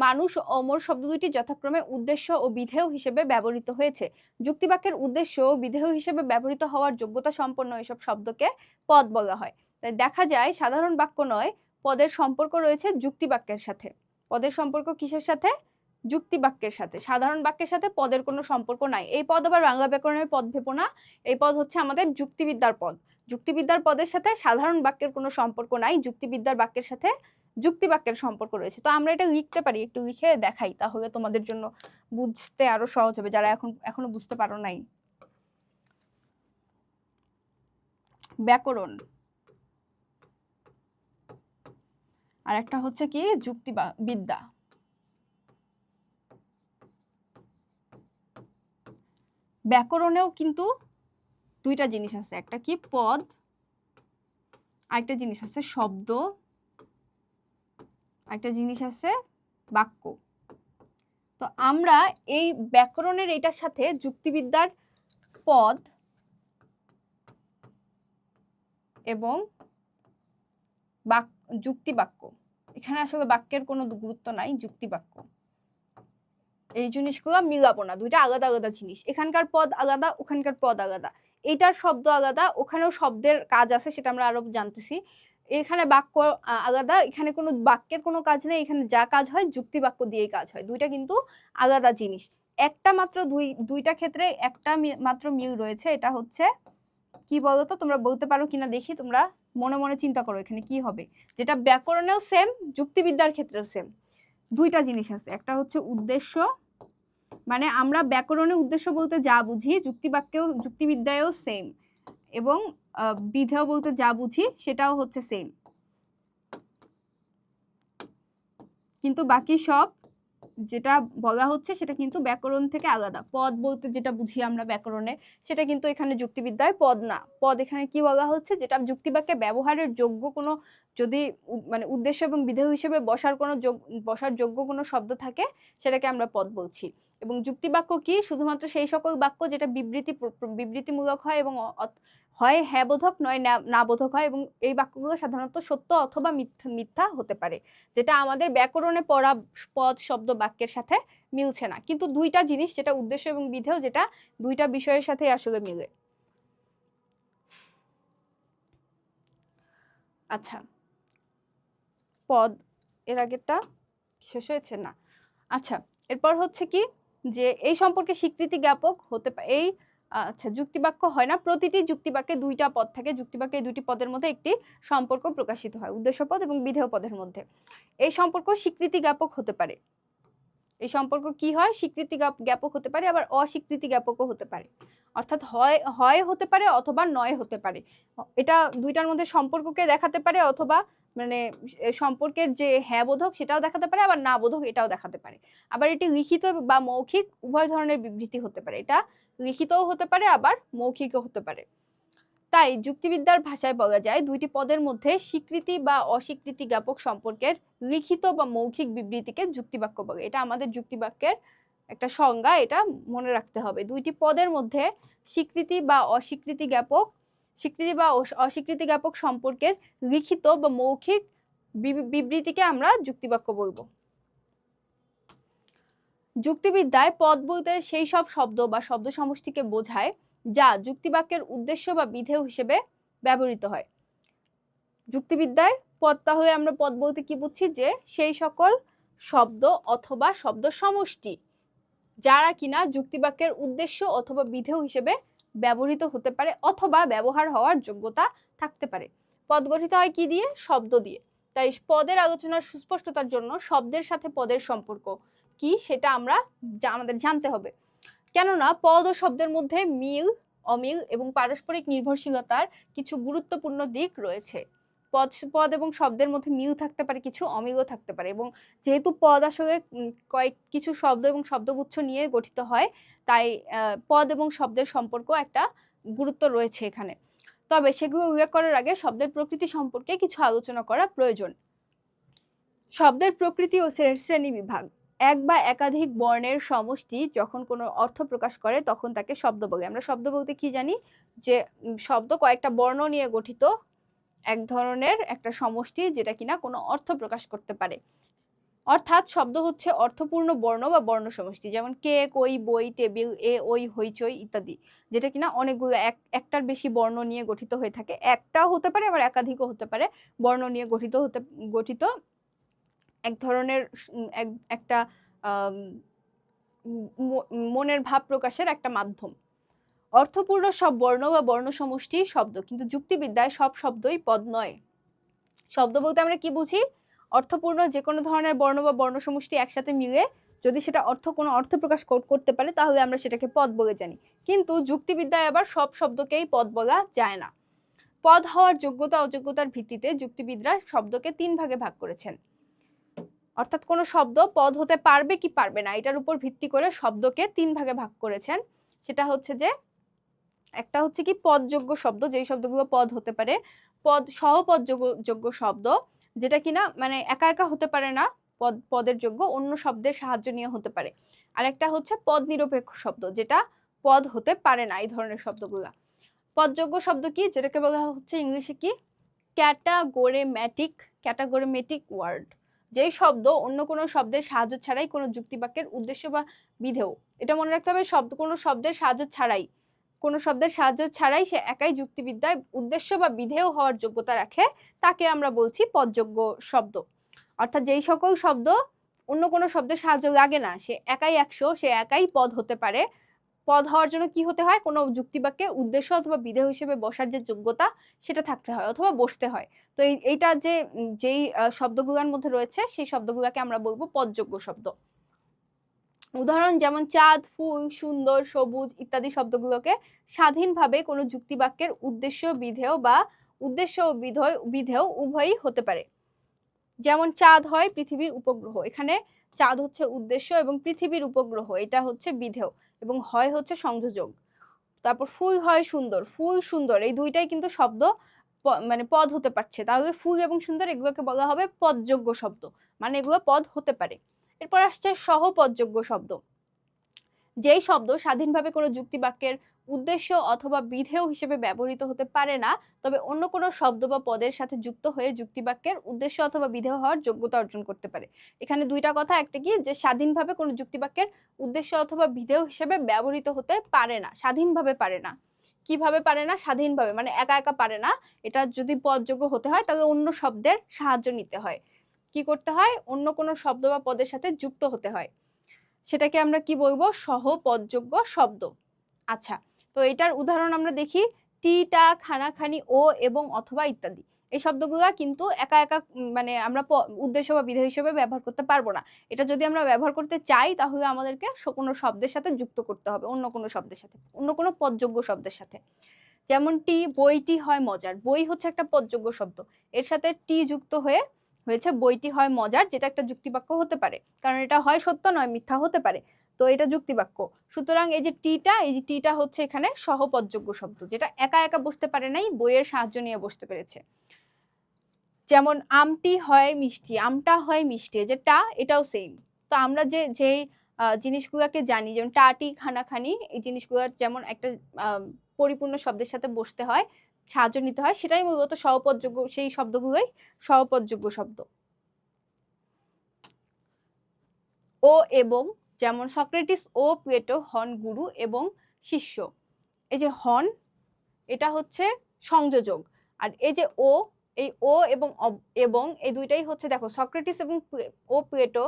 মানুষ ও অমর শব্দ দুটি যথাক্রমে উদ্দেশ্য ও বিধেয় হিসেবে ব্যবহৃত হয়েছে। যুক্তিবাক্যের উদ্দেশ্য ও বিধেয় হিসেবে ব্যবহৃত হওয়ার যোগ্যতা সম্পন্ন এসব শব্দকে পদ বলা হয়। তাই দেখা যায় সাধারণ বাক্য নয়, পদের সম্পর্ক রয়েছে যুক্তিবাক্যের সাথে। পদের সম্পর্ক কিসের সাথে? যুক্তিবাক্যের সাথে। সাধারণ বাক্যের সাথে পদের কোনো সম্পর্ক নাই। এই পদ আবার বাংলা ব্যাকরণের পদ ভেবো না, এই পদ হচ্ছে আমাদের যুক্তিবিদ্যার পদ। যুক্তিবিদ্যার পদের সাথে সাধারণ বাক্যের কোনো সম্পর্ক নাই, যুক্তিবিদ্যার বাক্যের সাথে যুক্তিবাক্যের সম্পর্ক রয়েছে। তো আমরা এটা লিখতে পারি, একটু লিখে দেখাই, তাহলে তোমাদের জন্য বুঝতে আরো সহজ হবে যারা এখনো বুঝতে পারো নাই। ব্যাকরণ, আর একটা হচ্ছে কি যুক্তিবিদ্যা। ব্যাকরণেও কিন্তু দুইটা জিনিস আছে, একটা কি পদ, আরেকটা জিনিস আছে শব্দ, আরেকটা জিনিস আছে বাক্য। তো আমরা এই ব্যাকরণের এটার সাথে যুক্তিবিদ্যার পদ এবং যুক্তিবাক্য, এখানে আসলে বাক্যের কোনো গুরুত্ব নাই, যুক্তিবাক্য, এই জিনিসগুলো মিলাবো না, দুইটা আলাদা আলাদা জিনিস। এখানকার পদ আলাদা, ওখানকার পদ আলাদা, এইটার শব্দ আলাদা, ওখানেও শব্দের কাজ আছে, সেটা আমরা আরো জানতেছি। এখানে বাক্য আলাদা, এখানে কোনো বাক্যের কোনো কাজ নেই, এখানে যা কাজ হয় যুক্তিবাক্য দিয়েই কাজ হয়। দুইটা কিন্তু আলাদা জিনিস। একটা মাত্র দুইটা ক্ষেত্রে একটা মাত্র মিল রয়েছে, এটা হচ্ছে কি বলতো? তোমরা বলতে পারো কিনা দেখি, তোমরা মনে মনে চিন্তা করো এখানে কি হবে। যেটা ব্যাকরণেও সেম, যুক্তিবিদ্যার ক্ষেত্রেও সেম। দুইটা জিনিস আছে, একটা হচ্ছে উদ্দেশ্য, মানে আমরা ব্যাকরণে উদ্দেশ্য বলতে যা বুঝি যুক্তিবাক্যেও যুক্তিবিদ্যায়ও সেম, এবং বিধেয় বলতে যা বুঝি সেটাও হচ্ছে সেম, কিন্তু বাকি সব যেটা বলা হচ্ছে সেটা কিন্তু ব্যাকরণ থেকে আলাদা। পদ বলতে যেটা বুঝি আমরা ব্যাকরণে, সেটা কিন্তু এখানে যুক্তিবিদ্যায় পদ না। পদ এখানে কি বলা হচ্ছে, যেটা যুক্তিবাক্যে ব্যবহারের যোগ্য কোনো, যদি মানে উদ্দেশ্য এবং বিধেয় হিসেবে বসার যোগ্য কোনো শব্দ থাকে সেটাকে আমরা পদ বলছি। এবং যুক্তিবাক্য কি, শুধুমাত্র সেই সকল বাক্য যেটা বিবৃতিমূলক হয় এবং হয় হ্যাঁ বোধক নয় না বোধক হয়, এবং এই বাক্যগুলো সাধারণত সত্য অথবা মিথ্যা হতে পারে, যেটা আমাদের ব্যাকরণে পড়া পদ শব্দ বাক্যের সাথে মিলছে না। কিন্তু দুইটা জিনিস, যেটা উদ্দেশ্য এবং বিধেয়, যেটা দুইটা বিষয়ের সাথে আসলে মিলে। আচ্ছা, পদ এর আগেরটা শেষ হয়েছে না? আচ্ছা, এরপর হচ্ছে কি যে এই সম্পর্কে স্বীকৃতি জ্ঞাপক হতে পারে এই আচ্ছা, যুক্তিবাক্য হয় না, প্রতিটি যুক্তিবাক্যে দুইটা পদ থাকে, যুক্তিবাক্যে এই দুটি পদের মধ্যে একটি সম্পর্ক প্রকাশিত হয়, উদ্দেশ্য পদ এবং বিধেয় পদের মধ্যে। এই সম্পর্ক স্বীকৃতি জ্ঞাপক হতে পারে। এই সম্পর্ক কি হয়, স্বীকৃতি জ্ঞাপক হতে পারে, আবার অস্বীকৃতি জ্ঞাপকও হতে পারে। অর্থাৎ হয় হতে পারে অথবা নয় হতে পারে। এটা দুইটার মধ্যে সম্পর্ককে দেখাতে পারে, অথবা মানে সম্পর্কের যে হ্যাঁ বোধক সেটাও দেখাতে পারে, আবার না বোধক এটাও দেখাতে পারে। আবার এটি লিখিত বা মৌখিক উভয় ধরনের বিবৃতি হতে পারে, এটা লিখিতও হতে পারে আবার মৌখিকও হতে পারে। তাই যুক্তিবিদ্যার ভাষায় বলা যায় দুইটি পদের মধ্যে স্বীকৃতি বা অস্বীকৃতি জ্ঞাপক সম্পর্কের লিখিত বা মৌখিক বিবৃতিকে যুক্তিবাক্য বলে। এটা আমাদের যুক্তিবাক্যের একটা সংজ্ঞা, এটা মনে রাখতে হবে। দুইটি পদের মধ্যে স্বীকৃতি বা অস্বীকৃতি জ্ঞাপক সম্পর্কের লিখিত বা মৌখিক বিবৃতিকে আমরা যুক্তিবাক্য বলবো। যুক্তিবিদ্যায় পদ বলতে সেই সব শব্দ বা শব্দ সমষ্টিকে বোঝায় যা যুক্তিবাক্যের উদ্দেশ্য বা বিধেয় হিসেবে ব্যবহৃত হয়। যুক্তিবিদ্যায় পদ, তাহলে আমরা পদ বলতে কি বুঝছি, যে সেই সকল শব্দ অথবা শব্দ সমষ্টি যারা কিনা যুক্তিবাক্যের উদ্দেশ্য অথবা বিধেয় হিসেবে ব্যবহৃত হতে পারে অথবা ব্যবহার হওয়ার যোগ্যতা থাকতে পারে। পদ গঠিত হয় কি দিয়ে, শব্দ দিয়ে। তাই পদের আলোচনার সুস্পষ্টতার জন্য শব্দের সাথে পদের সম্পর্ক কি সেটা আমাদের জানতে হবে। কেননা পদ ও শব্দের মধ্যে মিল, অমিল এবং পারস্পরিক নির্ভরশীলতার কিছু গুরুত্বপূর্ণ দিক রয়েছে। পদ এবং শব্দের মধ্যে মিল থাকতে পারে, কিছু অমিলও থাকতে পারে, এবং যেহেতু পদ আসলে কিছু শব্দ এবং শব্দগুচ্ছ নিয়ে গঠিত হয়, তাই পদ এবং শব্দের সম্পর্ক একটা গুরুত্ব রয়েছে এখানে। তবে সেগুলো উল্লেখ করার আগে শব্দের প্রকৃতি সম্পর্কে কিছু আলোচনা করা প্রয়োজন। শব্দের প্রকৃতি ও শ্রেণী বিভাগ। এক বা একাধিক বর্ণের সমষ্টি যখন কোনো অর্থ প্রকাশ করে তখন তাকে শব্দ বলে। আমরা শব্দ বলতে কি জানি, যে শব্দ কয়েকটা বর্ণ নিয়ে গঠিত এক ধরনের একটা সমষ্টি, যেটা কিনা কোনো অর্থ প্রকাশ করতে পারে। অর্থাৎ শব্দ হচ্ছে অর্থপূর্ণ বর্ণ বা বর্ণ সমষ্টি, যেমন কে, কই, বই, টেবিল, এ, ওই, হইচই ইত্যাদি, যেটা কিনা অনেকগুলো একটার বেশি বর্ণ নিয়ে গঠিত হয়ে থাকে। একটাও হতে পারে আবার একাধিকও হতে পারে, বর্ণ নিয়ে গঠিত এক ধরনের একটা মনের ভাব প্রকাশের একটা মাধ্যম। অর্থপূর্ণ সব বর্ণ বা বর্ণ সমষ্টি শব্দ, কিন্তু যুক্তিবিদ্যায় সব শব্দই পদ নয়। শব্দ বলতে আমরা কি বুঝি, অর্থপূর্ণ যে কোনো ধরনের বর্ণ বা বর্ণ সমষ্টি একসাথে মিলে যদি সেটা কোনো অর্থ প্রকাশ করতে পারে তাহলে আমরা সেটাকে পদ বলে জানি। কিন্তু যুক্তিবিদ্যায় আবার সব শব্দকেই পদ বলা যায় না। পদ হওয়ার যোগ্যতা অযোগ্যতার ভিত্তিতে যুক্তিবিদরা শব্দকে 3 ভাগে ভাগ করেছেন। অর্থাৎ কোনো শব্দ পদ হতে পারবে কি পারবে না এটার উপর ভিত্তি করে শব্দকে 3 ভাগে ভাগ করেছেন। সেটা হচ্ছে যে একটা হচ্ছে কি পদযোগ্য শব্দ, যেই শব্দগুলো পদ হতে পারে, সহপদযোগ্য শব্দ, যেটা কিনা মানে একা একা হতে পারে না, পদের যোগ্য, অন্য শব্দের সাহায্য নিয়ে হতে পারে। আর একটা হচ্ছে পদ নিরপেক্ষ শব্দ, যেটা পদ হতে পারে না, এই ধরনের শব্দগুলা। পদযোগ্য শব্দ কি, যেটাকে বলা হচ্ছে ইংলিশে কি ক্যাটাগোরিমেটিক ওয়ার্ড, যেই শব্দ অন্য কোনো শব্দের সাহায্য ছাড়াই কোনো যুক্তিবাক্যের উদ্দেশ্য বা বিধেয়, এটা মনে রাখতে হবে, কোনো শব্দের সাহায্য ছাড়াই সে একাই যুক্তিবিদ্যায় উদ্দেশ্য বা বিধেয় হওয়ার যোগ্যতা রাখে, তাকে আমরা বলছি পদযোগ্য শব্দ। অর্থাৎ যেই সকল শব্দ অন্য কোনো শব্দের সাহায্য লাগে না, সে একাই সে একাই পদ হতে পারে, পদ হওয়ার জন্য কি হতে হয়, কোনো যুক্তিবাক্যের উদ্দেশ্য অথবা বিধেয় হিসেবে বসার যে যোগ্যতা সেটা থাকতে হয় অথবা বসতে হয়। তো এইটা যে যেই শব্দগুলোর মধ্যে রয়েছে সেই শব্দগুলোকে আমরা বলবো পদযোগ্য শব্দ। উদাহরণ যেমন চাঁদ, ফুল, সুন্দর, সবুজ ইত্যাদি শব্দগুলোকে স্বাধীনভাবে কোনো যুক্তিবাক্যের উদ্দেশ্য বিধেয় বা উদ্দেশ্য ও বিধেয় উভয়ই হতে পারে। যেমন চাঁদ হয় পৃথিবীর উপগ্রহ, এখানে চাঁদ হচ্ছে উদ্দেশ্য এবং পৃথিবীর উপগ্রহ এটা হচ্ছে বিধেয় এবং হয় হচ্ছে সংযোজক। তারপর ফুল হয় সুন্দর, ফুল সুন্দর এই দুইটাই কিন্তু শব্দ মানে পদ হতে পারছে, তাহলে ফুল এবং সুন্দর এগুলোকে বলা হবে পদযোগ্য শব্দ, মানে এগুলো পদ হতে পারে। এরপর আসছে সহপদযোগ্য শব্দ, যেই শব্দ স্বাধীনভাবে কোনো যুক্তিবাক্যের উদ্দেশ্য অথবা বিধেয় হিসেবে ব্যবহৃত হতে পারে না, তবে অন্য কোনো শব্দ বা পদের সাথে যুক্ত হয়ে যুক্তিবাক্যের উদ্দেশ্য অথবা বিধেয় হওয়ার যোগ্যতা অর্জন করতে পারে। এখানে দুইটা কথা, একটা কি যে স্বাধীনভাবে কোনো যুক্তিবাক্যের উদ্দেশ্য অথবা বিধেয় হিসেবে ব্যবহৃত হতে পারে না, স্বাধীনভাবে পারে না। কিভাবে পারে না? স্বাধীনভাবে মানে একা একা পারে না, এটা যদি পদযোগ্য হতে হয় তাহলে অন্য শব্দের সাহায্য নিতে হয়। কি করতে হয়? অন্য কোনো শব্দ বা পদের সাথে যুক্ত হতে হয়, সেটাকে আমরা কি বলবো? সহপদযোগ্য শব্দ। আচ্ছা, তো এটার উদাহরণ আমরা দেখি, টি, টা, খানা, খানি, ও এবং অথবা ইত্যাদি। এই শব্দগুলো কিন্তু একা একা মানে আমরা উদ্দেশ্য বা বিধেয় হিসেবে ব্যবহার করতে পারবো না। এটা যদি আমরা ব্যবহার করতে চাই তাহলে আমাদেরকে কোনো শব্দের সাথে যুক্ত করতে হবে, অন্য কোনো শব্দের সাথে, অন্য কোনো পদযোগ্য শব্দের সাথে। যেমন টি, বইটি হয় মজার, বই হচ্ছে একটা পদযোগ্য শব্দ, এর সাথে টি যুক্ত হয়েছে বইটি হয় মজার, যেটা একটা যুক্তিবাক্য হতে পারে, কারণ এটা হয় সত্য নয় মিথ্যা হতে পারে, তো এটা যুক্তিবাক্য। সুতরাং এই যে টিটা হচ্ছে এখানে সহপদযোগ্য শব্দ, যেটা একা একা বসতে পারে নাই, বইয়ের সাহায্য নিয়ে বসতে পেরেছে। যেমন আমটি হয় মিষ্টি, আমটা হয় মিষ্টি, যে টা এটাও সেম। তো আমরা যেই জিনিসগুলোকে জানি, যেমন টাটি, খানাখানি, এই যেমন একটা পরিপূর্ণ শব্দের সাথে বসতে হয়, সাহায্য নিতে হয়, সেটাই মূলত সহপদযোগ্য, সেই শব্দগুলোই সহপদযোগ্য শব্দ। ও এবং, যেমন সক্রেটিস ও প্লেটো হন গুরু এবং শিষ্য, এই যে হন এটা হচ্ছে সংযোজক, আর এই যে ও, এই ও এবং এই দুইটাই হচ্ছে, দেখো সক্রেটিস এবং প্লেটো,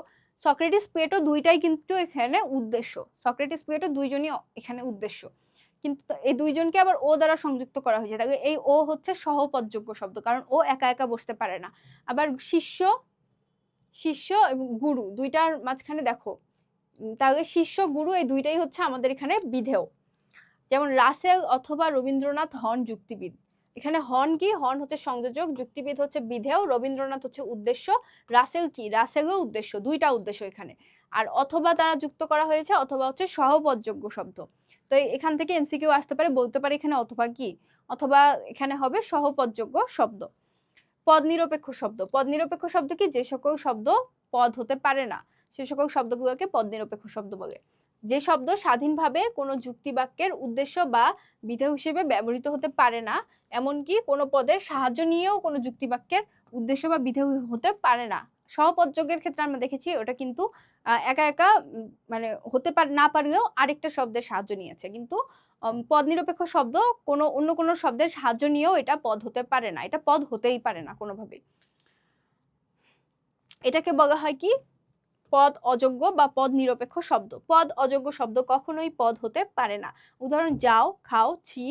সক্রেটিস প্লেটো দুইটাই কিন্তু এখানে উদ্দেশ্য, সক্রেটিস প্লেটো দুইজনই এখানে উদ্দেশ্য, কিন্তু এই দুইজনকে আবার ও দ্বারা সংযুক্ত করা হয়েছে, তাহলে এই ও হচ্ছে সহপদযোগ্য শব্দ, কারণ ও একা একা বসতে পারে না। আবার শিষ্য এবং গুরু দুইটার মাঝখানে দেখো, তাহলে শিষ্য গুরু এই দুইটাই হচ্ছে আমাদের এখানে বিধেয়। যেমন রাসেল অথবা রবীন্দ্রনাথ হন যুক্তিবিদ, এখানে হন কি? হন হচ্ছে সংযোজক, যুক্তিবিদ হচ্ছে বিধেয়, রবীন্দ্রনাথ হচ্ছে উদ্দেশ্য, রাসেল কি? রাসেলও উদ্দেশ্য, দুইটা উদ্দেশ্য এখানে। আর অথবা দ্বারা যুক্ত করা হয়েছে, অথবা হচ্ছে সহপদযোগ্য শব্দ। তো এখান থেকে এমসিকিউ আসতে পারে, বলতে পারে এখানে অথবা কি? অথবা এখানে হবে সহপদযোগ্য শব্দ। পদ নিরপেক্ষ শব্দ, পদ নিরপেক্ষ শব্দ কি? যে সকল শব্দ পদ হতে পারে না সে সকল শব্দগুলোকে পদ নিরপেক্ষ শব্দ বলে। যে শব্দ স্বাধীনভাবে কোনো যুক্তিবাক্যের উদ্দেশ্য বা বিধেয় হিসেবে ব্যবহৃত হতে পারে না, এমনকি কোনো পদের সাহায্য নিয়েও কোনো যুক্তিবাক্যের উদ্দেশ্য বা বিধেয় হতে পারে না। সহপদযোগের ক্ষেত্রে আমরা দেখেছি ওটা কিন্তু একা একা মানে হতে না পারলেও আরেকটা শব্দের সাহায্য নিয়েছে, কিন্তু পদ নিরপেক্ষ শব্দ অন্য কোনো শব্দের সাহায্য নিয়েও এটা পদ হতে পারে না, এটা পদ হতেই পারে না কোনোভাবেই। এটাকে বলা হয় কি? পদ অযোগ্য বা পদ নিরপেক্ষ শব্দ। পদ অযোগ্য শব্দ কখনোই পদ হতে পারে না। উদাহরণ যাও, খাও, ছি,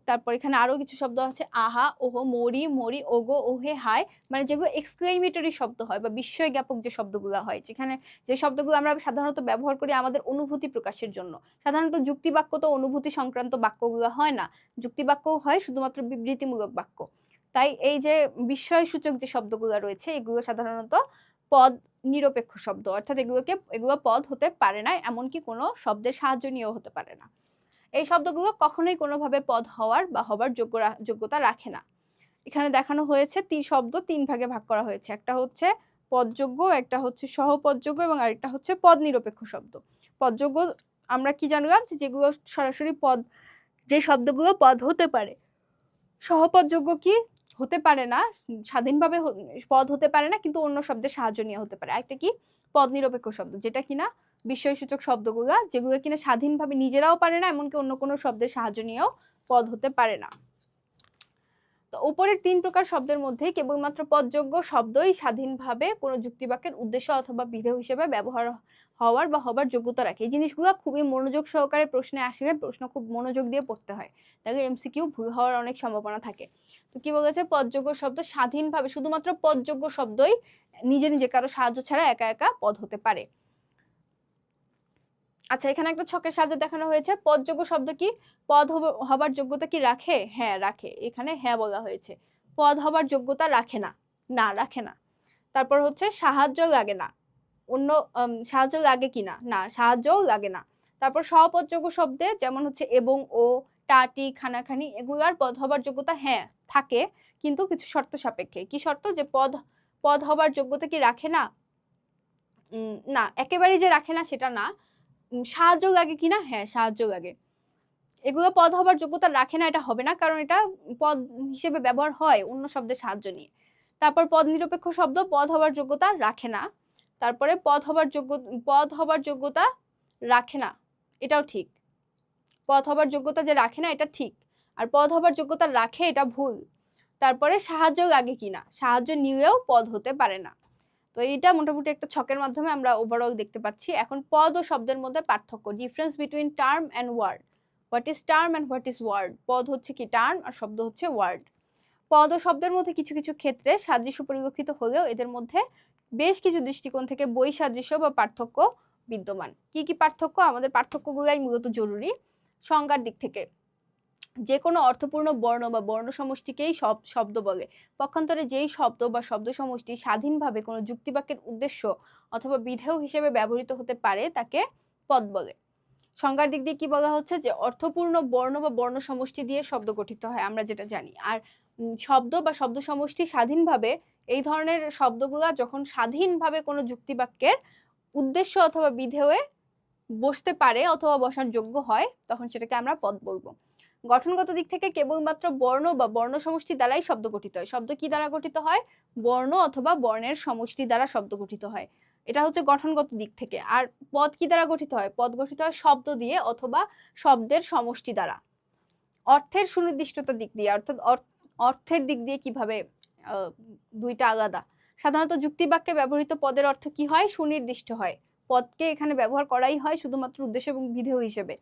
তারপর এখানে আরো কিছু শব্দ আছে, আহা, ওহো, মরি, মরি, ওগো, ওহে, হায়, মানে যেগুলো এক্সক্লেমেটরি শব্দ হয় বা বিস্ময় জ্ঞাপক যে শব্দগুলো হয়, যেখানে যে শব্দগুলো আমরা সাধারণত ব্যবহার করি আমাদের অনুভূতি প্রকাশের জন্য। সাধারণত যুক্তিবাক্য তো অনুভূতি সংক্রান্ত বাক্যগুলো হয় না, যুক্তিবাক্য হয় শুধুমাত্র বিবৃতিমূলক বাক্য। তাই এই যে বিস্ময়সূচক যে শব্দগুলো রয়েছে এগুলো সাধারণত পদ নিরপেক্ষ শব্দ, অর্থাৎ এগুলো পদ হতে পারে না, এমনকি কোনো শব্দের সাহায্য নিয়েও হতে পারে না। এই শব্দগুলো কখনোই কোনোভাবে পদ হওয়ার বা হবার যোগ্যতা রাখে না। এখানে দেখানো হয়েছে শব্দ তিন ভাগে ভাগ করা হয়েছে, একটা হচ্ছে পদযোগ্য, একটা হচ্ছে সহপদযোগ্য এবং আরেকটা হচ্ছে পদ নিরপেক্ষ শব্দ। পদযোগ্য আমরা কি জানলাম? যেগুলো সরাসরি পদ, যে শব্দগুলো পদ হতে পারে। সহপদযোগ্য কি? হতে পারে না, স্বাধীনভাবে পদ হতে পারে না, কিন্তু অন্য শব্দের সাহায্য নিয়ে হতে পারে। একটা কি? পদ নিরপেক্ষ শব্দ, যেটা কিনা বিস্ময়সূচক শব্দগুলা, যেগুলো কিনা স্বাধীনভাবে নিজেরাও পারে না, এমনকি অন্য কোনো শব্দের সাহায্য নিয়েও পদ হতে পারে না। তো উপরের তিন প্রকার শব্দের মধ্যে কেবলমাত্র পদযোগ্য শব্দই স্বাধীনভাবে কোনো যুক্তিবাক্যের উদ্দেশ্য অথবা বিধেয় হিসেবে হওয়ার বা হবার যোগ্যতা রাখে। এই জিনিসগুলো খুবই মনোযোগ সহকারে প্রশ্নে আসলে প্রশ্ন খুব মনোযোগ দিয়ে পড়তে হয়, তাহলে এমসিকিউ ভুল হওয়ার অনেক সম্ভাবনা থাকে। তো কি বলেছে, পদযোগ্য শব্দ স্বাধীনভাবে, শুধুমাত্র পদযোগ্য শব্দই নিজে নিজে কারো সাহায্য ছাড়া একা একা পদ হতে পারে। আচ্ছা, এখানে একটা ছকের সাহায্যে দেখানো হয়েছে পদযোগ্য শব্দ কি পদ হবার যোগ্যতা কি রাখে? হ্যাঁ রাখে, এখানে হ্যাঁ বলা হয়েছে। পদ হবার যোগ্যতা রাখে না, না রাখে না। তারপর হচ্ছে সাহায্য লাগে না, অন্য সাহায্য লাগে কি না, না সাহায্যও লাগে না। তারপর সহপদযোগ্য শব্দে যেমন হচ্ছে এবং, ও, টাটি, খানাখানি, এগুলার পদ হবার যোগ্যতা হ্যাঁ থাকে, কিন্তু কিছু শর্ত সাপেক্ষে। কি শর্ত? যে পদ হবার যোগ্যতা কি রাখে না, না একেবারেই যে রাখে না সেটা না। সাহায্য লাগে কিনা, হ্যাঁ সাহায্য লাগে। এগুলো পদ হবার যোগ্যতা রাখে না এটা হবে না, কারণ এটা পদ হিসেবে ব্যবহার হয় অন্য শব্দের সাহায্য নিয়ে। তারপর পদ নিরপেক্ষ শব্দ পদ হবার যোগ্যতা রাখে না। তারপরে পদ হবার যোগ্যতা রাখে না, এটাও ঠিক। পদ হবার যোগ্যতা যে রাখে না এটা ঠিক, আর পদ হবার যোগ্যতা রাখে এটা ভুল। তারপরে সাহায্য লাগে কিনা, সাহায্য নিলেও পদ হতে পারে না। তো এইটা মোটামুটি একটা ছকের মাধ্যমে আমরা ওভারঅল দেখতে পাচ্ছি। এখন পদ ও শব্দের মধ্যে পার্থক্য, difference between term and word. What is term and what is word? পদ হচ্ছে কি টার্ম, আর শব্দ হচ্ছে ওয়ার্ড। পদ ও শব্দের মধ্যে কিছু কিছু ক্ষেত্রে সাদৃশ্য পরিলক্ষিত হলেও এদের মধ্যে বেশ কিছু দৃষ্টিকোণ থেকে বৈসাদৃশ্য বা পার্থক্য বিদ্যমান। কি কি পার্থক্য? আমাদের পার্থক্যগুলাই মূলত জরুরি। সংজ্ঞার দিক থেকে যে কোনো অর্থপূর্ণ বর্ণ বা বর্ণ সমষ্টিকেই শব্দ বলে। পক্ষান্তরে যেই শব্দ বা শব্দ সমষ্টি স্বাধীনভাবে কোনো যুক্তিবাক্যের উদ্দেশ্য অথবা বিধেয় হিসেবে ব্যবহৃত হতে পারে তাকে পদ বলে। সংজ্ঞার দিক দিয়ে কি বলা হচ্ছে, যে অর্থপূর্ণ বর্ণ বা বর্ণ সমষ্টি দিয়ে শব্দ গঠিত হয়, আমরা যেটা জানি। আর শব্দ বা শব্দ সমষ্টি স্বাধীনভাবে, এই ধরনের শব্দগুলা যখন স্বাধীনভাবে কোনো যুক্তিবাক্যের উদ্দেশ্য অথবা বিধেয়ে বসতে পারে অথবা বসার যোগ্য হয়, তখন সেটাকে আমরা পদ বলবো। গঠনগত দিক থেকে কেবলমাত্র বর্ণ বা বর্ণ সমষ্টি দ্বারাই শব্দ গঠিত হয়। শব্দ কি দ্বারা গঠিত হয়? বর্ণ অথবা বর্ণের সমষ্টি দ্বারা শব্দ গঠিত হয়। এটা হচ্ছে গঠনগত দিক থেকে। আর পদ কি দ্বারা গঠিত হয়? পদ গঠিত হয় শব্দ দিয়ে অথবা শব্দের সমষ্টি দ্বারা। অর্থের সুনির্দিষ্টতার দিক দিয়ে, অর্থাৎ অর্থের দিক দিয়ে কিভাবে দুইটা আলাদা। সাধারণত যুক্তিবাক্যে ব্যবহৃত পদের অর্থ কি হয়? সুনির্দিষ্ট হয়। পদকে এখানে ব্যবহার করাই হয় শুধুমাত্র উদ্দেশ্য এবং বিধেয় হিসেবে।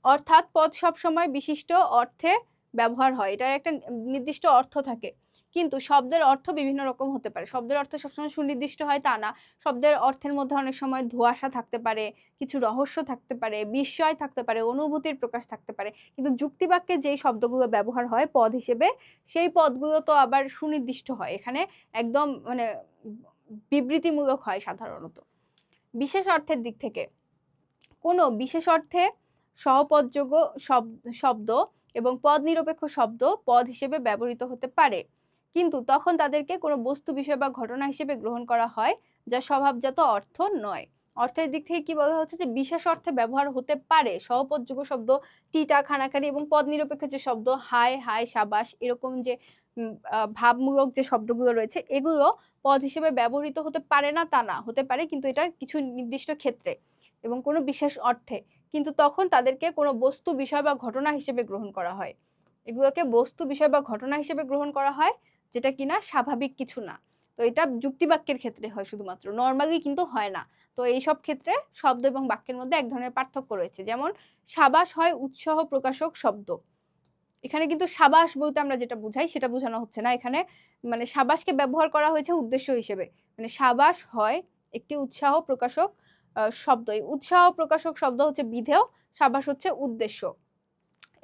অর্থাৎ পদ সবসময় বিশিষ্ট অর্থে ব্যবহার হয়, এটার একটা নির্দিষ্ট অর্থ থাকে। কিন্তু শব্দের অর্থ বিভিন্ন রকম হতে পারে। শব্দের অর্থ সবসময় সুনির্দিষ্ট হয় তা না। শব্দের অর্থের মধ্যে অনেক সময় ধোঁয়াশা থাকতে পারে, কিছু রহস্য থাকতে পারে, বিস্ময় থাকতে পারে, অনুভূতির প্রকাশ থাকতে পারে। কিন্তু যুক্তিবাক্যে যেই শব্দগুলো ব্যবহার হয় পদ হিসেবে, সেই পদগুলো তো আবার সুনির্দিষ্ট হয়, এখানে একদম মানে বিবৃতিমূলক হয় সাধারণত। বিশেষ অর্থের দিক থেকে কোনো বিশেষ অর্থে সহপদযোগ্য শব্দ এবং পদ নিরপেক্ষ শব্দ পদ হিসেবে ব্যবহৃত হতে পারে, কিন্তু তখন তাদেরকে কোনো বস্তু, বিষয় বা ঘটনা হিসেবে গ্রহণ করা হয়, যা স্বভাবজাত অর্থ নয়। অর্থের দিক থেকে কি বলা হচ্ছে, যে বিশেষ অর্থে ব্যবহার হতে পারে সহপদযোগ্য শব্দ টিটা, খানাখানি, এবং পদ নিরপেক্ষ যে শব্দ হাই, হাই, সাবাস, এরকম যে ভাবমূলক যে শব্দগুলো রয়েছে, এগুলো পদ হিসেবে ব্যবহৃত হতে পারে না তা না, হতে পারে কিন্তু এটা কিছু নির্দিষ্ট ক্ষেত্রে এবং কোনো বিশেষ অর্থে, কিন্তু তখন তাদেরকে কোনো বস্তু, বিষয় বা ঘটনা হিসেবে গ্রহণ করা হয়। এগুলোকে বস্তু, বিষয় বা ঘটনা হিসেবে গ্রহণ করা হয়, যেটা কিনা স্বাভাবিক কিছু না। তো এটা যুক্তিবাক্যের ক্ষেত্রে হয় শুধুমাত্র, নর্মালি কিন্তু হয় না। তো এই সব ক্ষেত্রে শব্দ এবং বাক্যের মধ্যে এক ধরনের পার্থক্য রয়েছে। যেমন সাবাস হয় উৎসাহ প্রকাশক শব্দ, এখানে কিন্তু সাবাস বলতে আমরা যেটা বুঝাই সেটা বোঝানো হচ্ছে না, এখানে মানে সাবাসকে ব্যবহার করা হয়েছে উদ্দেশ্য হিসেবে। মানে সাবাস হয় একটি উৎসাহ প্রকাশক শব্দ, এই উৎসাহ প্রকাশক শব্দ হচ্ছে বিধেয়, সাবাস হচ্ছে উদ্দেশ্য।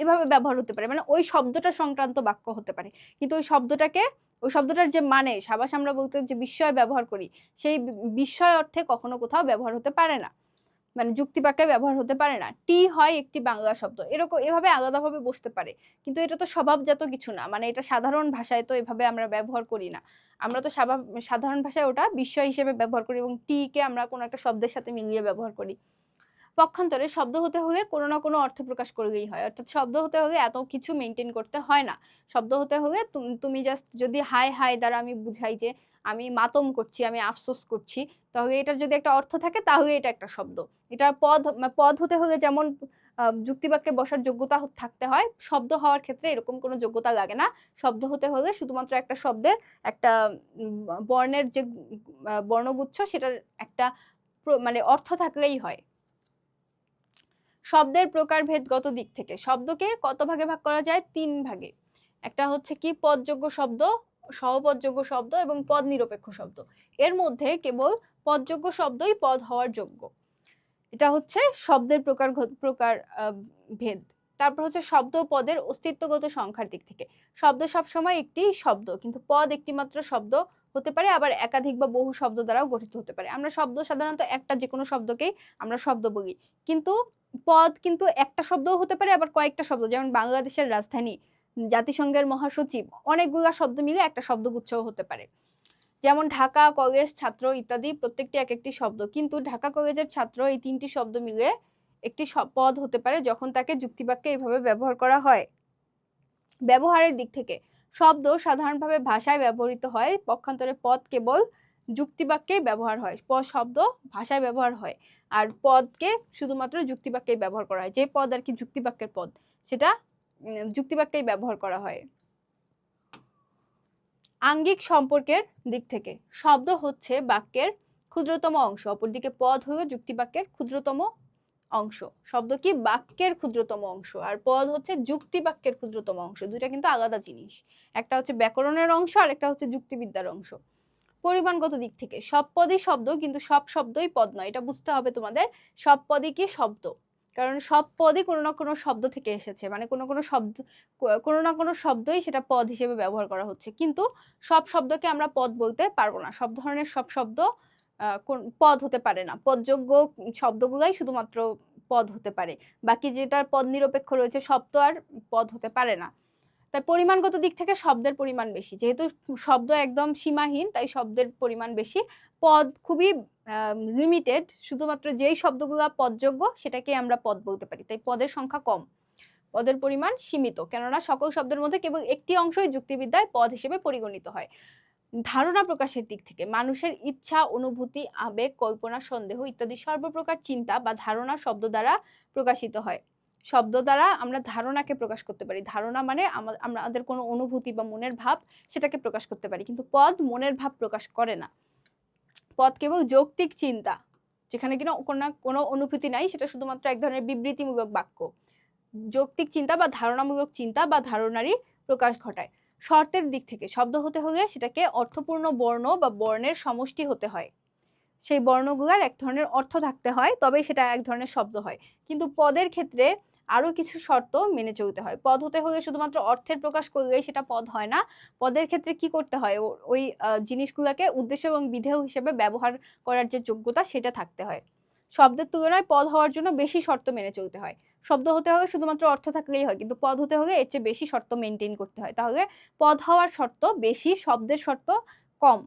এভাবে ব্যবহার হতে পারে, মানে ওই শব্দটা সংক্রান্ত বাক্য হতে পারে, কিন্তু ওই শব্দটার যে মানে সাবাস আমরা বলতে যে বিস্ময় ব্যবহার করি, সেই বিস্ময় অর্থে কখনো কোথাও ব্যবহার হতে পারে না, মানে যুক্তিবাক্যে ব্যবহার হতে পারে না। টি হয় একটি বাংলা শব্দ, এরকম এভাবে আলাদাভাবে বসতে পারে, কিন্তু এটা তো স্বভাবজাত কিছু না, মানে এটা সাধারণ ভাষায় তো এভাবে আমরা ব্যবহার করি না। আমরা তো সাধারণ ভাষায় ওটা বিস্ময় হিসেবে ব্যবহার করি এবং টি কে আমরা কোনো একটা শব্দের সাথে মিলিয়ে ব্যবহার করি। পক্ষান্তরে শব্দ হতে হলে কোনো না কোনো অর্থ প্রকাশ করলেই হয়, অর্থাৎ শব্দ হতে হলে এত কিছু মেনটেন করতে হয় না। শব্দ হতে হলে তুমি জাস্ট যদি হাই হাই দ্বারা আমি বুঝাই যে আমি মাতম করছি, আমি আফসোস করছি, তাহলে এটার যদি একটা অর্থ থাকে তাহলে এটা একটা শব্দ। এটার পদ হতে হলে যেমন যুক্তিবাক্যে বসার যোগ্যতা থাকতে হয়, শব্দ হওয়ার ক্ষেত্রে এরকম কোনো যোগ্যতা লাগে না। শব্দ হতে হলে শুধুমাত্র একটা শব্দের একটা বর্ণের যে বর্ণগুচ্ছ, সেটার একটা মানে অর্থ থাকলেই হয়। শব্দের প্রকারভেদগত দিক থেকে শব্দকে কত ভাগে ভাগ করা যায়? 3 ভাগে। একটা হচ্ছে কি পদযোগ্য শব্দ, সহপদযোগ্য শব্দ এবং পদ নিরপেক্ষ শব্দ। এর মধ্যে কেবল পদযোগ্য শব্দই পদ হওয়ার যোগ্য। এটা হচ্ছে শব্দের প্রকার ভেদ। তারপর হচ্ছে শব্দ ও পদের অস্তিত্বগত সংখ্যার দিক থেকে শব্দ সবসময় একটি শব্দ, কিন্তু পদ একটি মাত্র শব্দ হতে পারে, আবার একাধিক বা বহু শব্দ দ্বারাও গঠিত হতে পারে। আমরা শব্দ সাধারণত একটা যে কোনো শব্দকেই আমরা শব্দ বলি, কিন্তু পদ কিন্তু একটা শব্দও হতে পারে, আবার কয়েকটা শব্দ, যেমন বাংলাদেশের রাজধানী, জাতিসংঘের মহাসচিব, অনেকগুলো শব্দ মিলে একটা শব্দগুচ্ছও হতে পারে। যেমন ঢাকা, কলেজ, ছাত্র ইত্যাদি প্রত্যেকটি এক একটি শব্দ, কিন্তু ঢাকা কলেজের ছাত্র এই 3টি শব্দ মিলে একটি পদ হতে পারে যখন তাকে যুক্তিবাক্যে এইভাবে ব্যবহার করা হয়। ব্যবহারের দিক থেকে শব্দ সাধারণভাবে ভাষায় ব্যবহৃত হয়, পক্ষান্তরে পদ কেবল যুক্তিবাক্যে ব্যবহার হয়। শব্দ ভাষায় ব্যবহার হয় আর পদকে শুধুমাত্র যুক্তিবাক্যে ব্যবহার করা হয়। যে পদ আর কি যুক্তিবাক্যের পদ, সেটা যুক্তিবাক্যেই ব্যবহার করা হয়। আঙ্গিক সম্পর্কের দিক থেকে শব্দ হচ্ছে বাক্যের ক্ষুদ্রতম অংশ, অপরদিকে পদ হলো যুক্তিবাক্যের ক্ষুদ্রতম অংশ। শব্দ কি? বাক্যের ক্ষুদ্রতম অংশ, আর পদ হচ্ছে যুক্তিবাক্যের ক্ষুদ্রতম অংশ। দুইটা কিন্তু আলাদা জিনিস, একটা হচ্ছে ব্যাকরণের অংশ আর একটা হচ্ছে যুক্তিবিদ্যার অংশ। পরিমাণগত দিক থেকে সব পদই শব্দ, কিন্তু সব শব্দই পদ নয়, এটা বুঝতে হবে তোমাদের। সব পদই কি শব্দ, কারণ সব পদই কোনো না কোনো শব্দ থেকে এসেছে, মানে কোনো না কোনো শব্দই সেটা পদ হিসেবে ব্যবহার করা হচ্ছে, কিন্তু সব শব্দকে আমরা পদ বলতে পারবো না। সব ধরনের সব শব্দ পদ হতে পারে না। পদযোগ্য শব্দগুলাই শুধুমাত্র পদ হতে পারে, বাকি যেটার পদ নিরপেক্ষ রয়েছে সব তো আর পদ হতে পারে না। তাই পরিমাণগত দিক থেকে শব্দের পরিমাণ বেশি, যেহেতু শব্দ একদম সীমাহীন তাই শব্দের পরিমাণ বেশি। পদ খুবই লিমিটেড, শুধুমাত্র যেই শব্দগুলো পদযোগ্য সেটাকে আমরা পদ বলতে পারি, তাই পদের সংখ্যা কম, পদের পরিমাণ সীমিত, কেননা সকল শব্দের মধ্যে কেবল একটি অংশই যুক্তিবিদ্যায় পদ হিসেবে পরিগণিত হয়। ধারণা প্রকাশের দিক থেকে মানুষের ইচ্ছা, অনুভূতি, আবেগ, কল্পনা, সন্দেহ ইত্যাদি সর্বপ্রকার চিন্তা বা ধারণা শব্দ দ্বারা প্রকাশিত হয়। শব্দ দ্বারা আমরা ধারণাকে প্রকাশ করতে পারি। ধারণা মানে আমাদের কোনো অনুভূতি বা মনের ভাব, সেটাকে প্রকাশ করতে পারি, কিন্তু পদ মনের ভাব প্রকাশ করে না। পদ কেবল যৌক্তিক চিন্তা, যেখানে কিনা কোনো অনুভূতি নাই, সেটা শুধুমাত্র এক ধরনের বিবৃতিমূলক বাক্য। যৌক্তিক চিন্তা বা ধারণামূলক চিন্তা বা ধারণারই প্রকাশ ঘটায়। শর্তের দিক থেকে শব্দ হতে হলে সেটাকে অর্থপূর্ণ বর্ণ বা বর্ণের সমষ্টি হতে হয়, সেই বর্ণগুলোর এক ধরনের অর্থ থাকতে হয়, তবেই সেটা এক ধরনের শব্দ হয়। কিন্তু পদের ক্ষেত্রে আরো কিছু শর্ত মেনে চলতে হয়। পদ হতে হলে শুধুমাত্র অর্থের প্রকাশ করলেই সেটা পদ হয় না, পদের ক্ষেত্রে কি করতে হয়? ওই জিনিসগুলোকে উদ্দেশ্য এবং বিধেয় হিসেবে ব্যবহার করার যে যোগ্যতা, সেটা থাকতে হয়। শব্দের তুলনায় পদ হওয়ার জন্য বেশি শর্ত মেনে চলতে হয়। শব্দ হতে হলে শুধুমাত্র অর্থ থাকলেই হয়, কিন্তু পদ হতে হলে এর চেয়ে বেশি শর্ত মেনটেন করতে হয়। তাহলে পদ হওয়ার শর্ত বেশি, শব্দের শর্ত কম।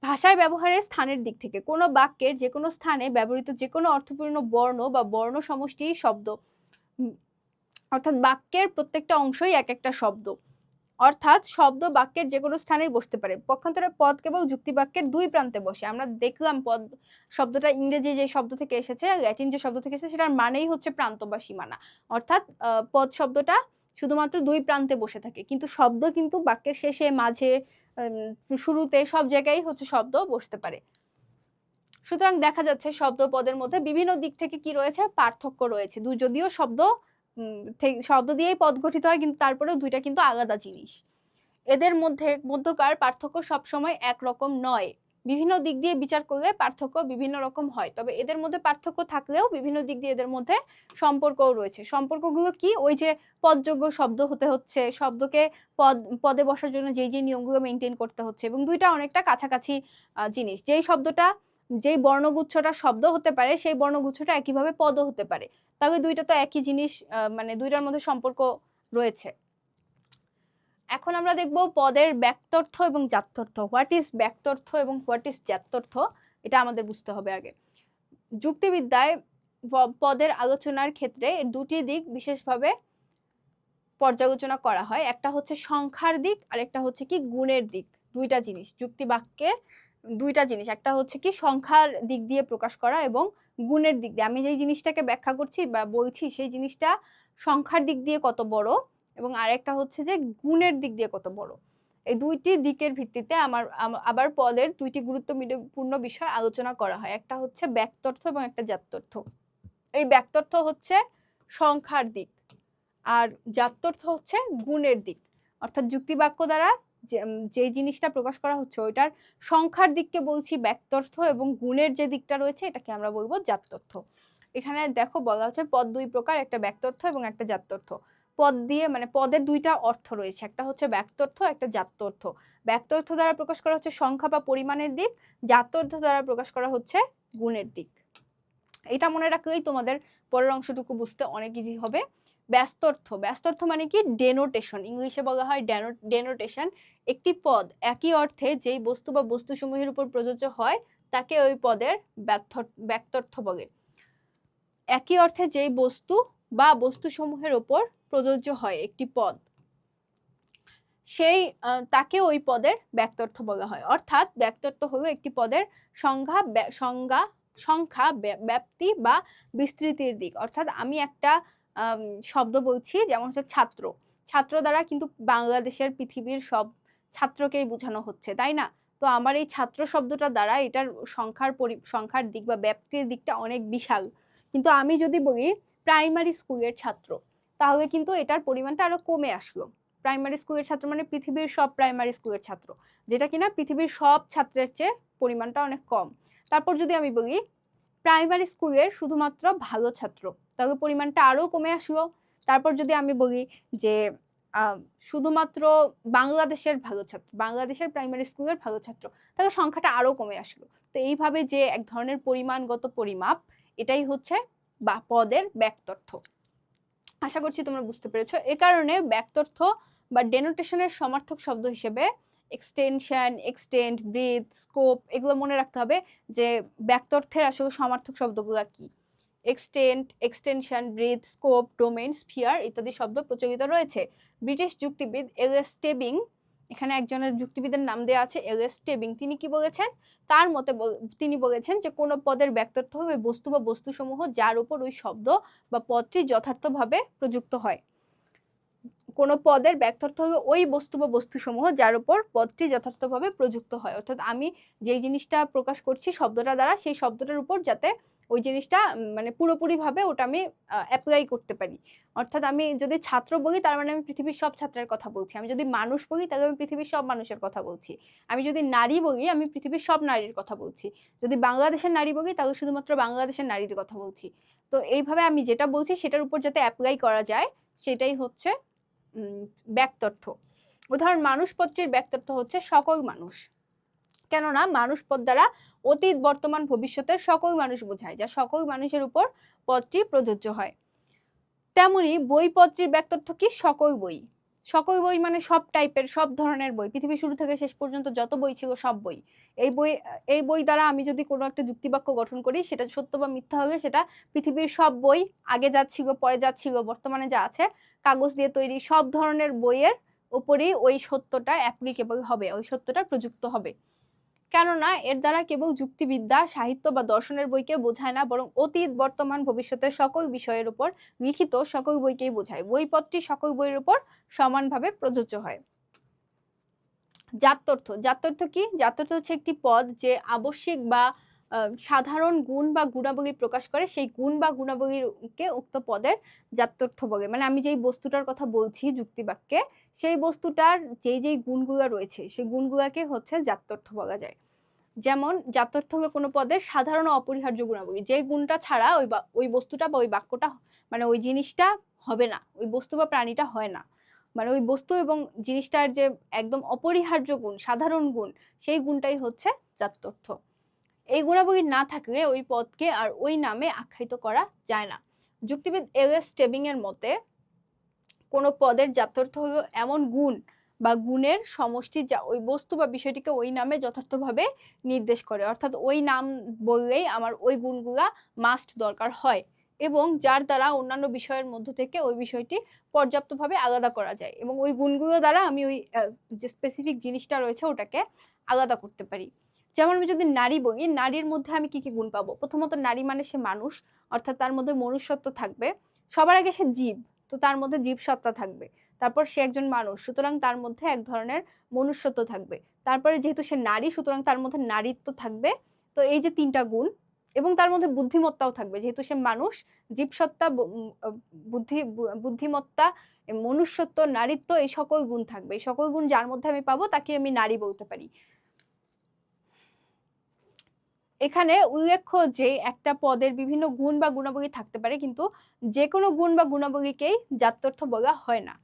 ভাষায় ব্যবহারের স্থানের দিক থেকে কোনো বাক্যের যে কোনো স্থানে ব্যবহৃত যে কোনো অর্থপূর্ণ বর্ণ বা বর্ণ সমষ্টি শব্দ, অর্থাৎ বাক্যের প্রত্যেকটা অংশই এক একটা শব্দ, অর্থাৎ শব্দ বাক্যের যে কোনো স্থানেই বসতে পারে। পক্ষান্তরে পদ কেবল যুক্তিবাক্যের দুই প্রান্তে বসে। আমরা দেখলাম পদ শব্দটা ইংরেজি যে শব্দ থেকে এসেছে, ল্যাটিন যে শব্দ থেকে এসেছে, সেটার মানেই হচ্ছে প্রান্ত বা সীমানা, অর্থাৎ পদ শব্দটা শুধুমাত্র দুই প্রান্তে বসে থাকে, কিন্তু শব্দ কিন্তু বাক্যের শেষে, মাঝে, শুরুতে, সব জায়গায় হচ্ছে শব্দ বসতে পারে। সুতরাং দেখা যাচ্ছে শব্দ পদের মধ্যে বিভিন্ন দিক থেকে কি রয়েছে? পার্থক্য রয়েছে। যদিও শব্দ দিয়েই পদ গঠিত হয়, কিন্তু তারপরেও দুইটা কিন্তু আলাদা জিনিস। এদের মধ্যকার পার্থক্য সবসময় একরকম নয়। বিভিন্ন দিক দিয়ে বিচার করলে পার্থক্য বিভিন্ন রকম হয়, তবে এদের মধ্যে পার্থক্য থাকলেও বিভিন্ন দিক দিয়ে এদের মধ্যে সম্পর্কও রয়েছে। সম্পর্কগুলো কি? ওই যে পদযোগ্য শব্দ হতে হচ্ছে, শব্দকে পদে বসার জন্য যেই যে নিয়মগুলো মেনটেন করতে হচ্ছে, এবং দুইটা অনেকটা কাছাকাছি জিনিস। যেই বর্ণগুচ্ছটা শব্দ হতে পারে, সেই বর্ণগুচ্ছটা একইভাবে পদও হতে পারে। তাহলে দুইটা তো একই জিনিস, মানে দুইটার মধ্যে সম্পর্ক রয়েছে। এখন আমরা দেখব পদের ব্যক্তর্থ এবং জাত্যর্থ। হোয়াট ইজ ব্যক্তর্থ এবং হোয়াট ইজ জাত্যর্থ, এটা আমাদের বুঝতে হবে আগে। যুক্তিবিদ্যায় পদের আলোচনার ক্ষেত্রে দুটি দিক বিশেষভাবে পর্যালোচনা করা হয়। একটা হচ্ছে সংখ্যার দিক, আর একটা হচ্ছে কি গুণের দিক। দুইটা জিনিস যুক্তি বাক্যে, দুইটা জিনিস, একটা হচ্ছে কি সংখ্যার দিক দিয়ে প্রকাশ করা এবং গুণের দিক দিয়ে। আমি যেই জিনিসটাকে ব্যাখ্যা করছি বা বলছি, সেই জিনিসটা সংখ্যার দিক দিয়ে কত বড়, এবং আরেকটা হচ্ছে যে গুণের দিক দিয়ে কত বড়। এই দুইটি দিকের ভিত্তিতে আবার পদের দুইটি গুরুত্বপূর্ণ বিষয় আলোচনা করা হয়। একটা হচ্ছে ব্যক্তর্থ এবং একটা জাত্যর্থ। এই ব্যক্তর্থ হচ্ছে সংখ্যার দিক আর জাত্যর্থ হচ্ছে গুণের দিক। অর্থাৎ যুক্তিবাক্য দ্বারা যে জিনিসটা প্রকাশ করা হচ্ছে ওইটার সংখ্যার দিককে বলছি ব্যক্তর্থ এবং গুণের যে দিকটা রয়েছে এটাকে আমরা বলবো জাত্যর্থ। এখানে দেখো বলা হচ্ছে পদ দুই প্রকার, একটা ব্যক্তর্থ এবং একটা জাত্যর্থ। পদ দিয়ে মানে পদের দুইটা অর্থ রয়েছে, একটা হচ্ছে ব্যক্তর্থ, একটা জাত্যর্থ। ব্যক্তর্থ দ্বারা প্রকাশ করা হচ্ছে সংখ্যা বা পরিমাণের দিক, জাত্যর্থ দ্বারা প্রকাশ করা হচ্ছে গুণের দিক। এটা মনে রাখলেই তোমাদের পরের অংশটুকু বুঝতে অনেক ইজি হবে। ব্যস্তার্থ, ব্যস্তার্থ মানে কি ডেনোটেশন, ইংলিশে বলা হয় ডেনোটেশন। একটি পদ একই অর্থে যেই বস্তু বা বস্তুসমূহের উপর প্রযোজ্য হয় তাকে ওই পদের ব্যক্তার্থ বলে। একই অর্থে যেই বস্তু বা বস্তুসমূহের উপর প্রযোজ্য হয় একটি পদ, সেই তাকে ওই পদের ব্যক্তার্থ বলা হয়। অর্থাৎ ব্যক্তার্থ হলো একটি পদের সংখ্যা, ব্যাপ্তি বা বিস্তৃতির দিক। অর্থাৎ আমি একটা শব্দ বলছি, যেমন হচ্ছে ছাত্র, ছাত্র দ্বারা কিন্তু বাংলাদেশের পৃথিবীর সব ছাত্রকেই বোঝানো হচ্ছে, তাই না? তো আমার এই ছাত্র শব্দটা দ্বারা এটার সংখ্যার দিক বা ব্যাপ্তির দিকটা অনেক বিশাল। কিন্তু আমি যদি বলি প্রাইমারি স্কুলের ছাত্র, তাহলে কিন্তু এটার পরিমাণটা আরো কমে আসলো। প্রাইমারি স্কুলের ছাত্র মানে পৃথিবীর সব প্রাইমারি স্কুলের ছাত্র, যেটা কিনা পৃথিবীর সব ছাত্রের চেয়ে পরিমাণটা অনেক কম। তারপর যদি আমি বলি প্রাইমারি স্কুলের শুধুমাত্র ভালো ছাত্র, তাহলে পরিমাণটা আরো কমে আসলো। তারপর যদি আমি বলি যে শুধুমাত্র বাংলাদেশের ভালো ছাত্র, বাংলাদেশের প্রাইমারি স্কুলের ভালো ছাত্র, তাহলে সংখ্যাটা আরো কমে আসলো। তো এইভাবে যে এক ধরনের পরিমাণগত পরিমাপ, এটাই হচ্ছে বা পদের ব্যক্তার্থ। আশা করছি তোমরা বুঝতে পেরেছো। এ কারণে ব্যক্তার্থ বা ডেনোটেশনের সমার্থক শব্দ হিসেবে এক্সটেনশন, এক্সটেন্ড, ব্রিথ, স্কোপ এগুলো মনে রাখতে হবে যে ব্যক্তার্থের আসলে সমার্থক শব্দগুলো কি। Extent, extension, breadth, scope, domain, sphere ইত্যাদি শব্দ প্রচলিত রয়েছে। ব্রিটিশ যুক্তিবিদ এলএস টেবিং, এখানে একজনের যুক্তিবিদের নাম দেওয়া আছে এলএস টেবিং, তিনি কি বলেছেন? তার মতে তিনি বলেছেন যে কোনো পদের ব্যক্তার্থ হবে বস্তু বা বস্তুসমূহ যার উপর ওই শব্দ বা পদটি যথার্থভাবে প্রযুক্ত হয়। কোনো পদের ব্যক্তার্থ হলো ওই বস্তু বা বস্তুসমূহ যার উপর পদটি যথার্থভাবে প্রযুক্ত হয়। অর্থাৎ আমি যেই জিনিসটা প্রকাশ করছি শব্দটা দ্বারা, সেই শব্দটার উপর যাতে ওই জিনিসটা মানে পুরোপুরিভাবে ওটা আমি অ্যাপ্লাই করতে পারি। অর্থাৎ আমি যদি ছাত্র বলি তার মানে আমি পৃথিবীর সব ছাত্রের কথা বলছি। আমি যদি মানুষ বলি তাহলে আমি পৃথিবীর সব মানুষের কথা বলছি। আমি যদি নারী বলি আমি পৃথিবীর সব নারীর কথা বলছি। যদি বাংলাদেশের নারী বলি তাহলে শুধুমাত্র বাংলাদেশের নারীর কথা বলছি। তো এইভাবে আমি যেটা বলছি সেটার উপর যাতে অ্যাপ্লাই করা যায় সেটাই হচ্ছে ব্যক্তার্থ। উদাহরণ, মানুষ পদটির ব্যক্তার্থ হচ্ছে সকল মানুষ। কেননা মানুষ পদ দ্বারা অতীত, বর্তমান, ভবিষ্যতের সকল মানুষ বোঝায়, যা সকল মানুষের উপর পদটি প্রযোজ্য হয়। তেমনি বই পদটির ব্যক্তার্থ কি? সকল বই। সকল বই মানে সব টাইপের, সব ধরনের বই, পৃথিবীর শুরু থেকে শেষ পর্যন্ত যত বই ছিল সব বই। এই বই দ্বারা আমি যদি কোনো একটা যুক্তিবাক্য গঠন করি, সেটা সত্য বা মিথ্যা হলে সেটা পৃথিবীর সব বই, আগে যা ছিল, পরে যা ছিল, বর্তমানে যা আছে, কাগজ দিয়ে তৈরি সব ধরনের বইয়ের উপরই ওই সত্যটা অ্যাপ্লিকেবল হবে, ওই সত্যটা প্রযুক্ত হবে। কেননা এর দ্বারা কেবল যুক্তিবিদ্যা, সাহিত্য বা দর্শনের বইকে বোঝায় না, বরং অতীত, বর্তমান, ভবিষ্যতের সকল বিষয়ের উপর লিখিত সকল বইকেই বোঝায়। বইপদটি সকল বইয়ের উপর সমানভাবে প্রযোজ্য হয়। জাত্যর্থ, জাত্যর্থ কি? জাত্যর্থ হচ্ছে একটি পদ যে আবশ্যিক বা সাধারণ গুণ বা গুণাবলী প্রকাশ করে, সেই গুণ বা গুণাবলীকে উক্ত পদের জাত্যর্থ বলে। মানে আমি যেই বস্তুটার কথা বলছি যুক্তিবাক্যে, সেই বস্তুটার যেই গুণগুলো রয়েছে সেই গুণগুলোকে হচ্ছে জাত্যর্থ বলা যায়। যেমন জাত্যর্থ হলো কোনো পদের সাধারণ অপরিহার্য গুণাবলী, যে গুণটা ছাড়া ওই বস্তুটা বা ওই বাক্যটা মানে ওই জিনিসটা হবে না, ওই বস্তু বা প্রাণীটা হয় না। মানে ওই বস্তু এবং জিনিসটার যে একদম অপরিহার্য গুণ, সাধারণ গুণ, সেই গুণটাই হচ্ছে জাত্যর্থ। এই গুণাবলী না থাকলে ওই পদকে আর ওই নামে আখ্যায়িত করা যায় না। যুক্তিবিদ এলএস টেবিং এর মতে কোনো পদের জাত্যর্থ হলো এমন গুণ বা গুণের সমষ্টি যা ওই বস্তু বা বিষয়টিকে ওই নামে যথার্থভাবে নির্দেশ করে। অর্থাৎ ওই নাম বললেই আমার ওই গুণগুলা মাস্ট দরকার হয়, এবং যার দ্বারা অন্যান্য বিষয়ের মধ্যে থেকে ওই বিষয়টি পর্যাপ্তভাবে আলাদা করা যায়, এবং ওই গুণগুলো দ্বারা আমি ওই যে স্পেসিফিক জিনিসটা রয়েছে ওটাকে আলাদা করতে পারি। যেমন আমি যদি নারী বলি, নারীর মধ্যে আমি কি কি গুণ পাবো? প্রথমত নারী মানে সে মানুষ, অর্থাৎ তার মধ্যে মনুষ্যত্ব থাকবে। সবার আগে সে জীব, তো তার মধ্যে জীবসত্তা থাকবে। তারপর সে একজন মানুষ, সুতরাং তার মধ্যে এক ধরনের মনুষ্যত্ব থাকবে। তারপরে যেহেতু সে নারী, সুতরাং তার মধ্যে নারীত্ব থাকবে। তো এই যে ৩টা গুণ, এবং তার মধ্যে বুদ্ধিমত্তাও থাকবে, যেহেতু সে মানুষ, জীবসত্তা, বুদ্ধিমত্তা, মনুষ্যত্ব, নারীত্ব, এই সকল গুণ থাকবে। এই সকল গুণ যার মধ্যে আমি পাবো তাকে আমি নারী বলতে পারি। এখানে উল্লেখ্য যে একটা পদের বিভিন্ন গুণ বা গুণাবলী থাকতে পারে, কিন্তু যে কোনো গুণ বা গুণাবলীকেই জাত্যর্থ বলা হয় না।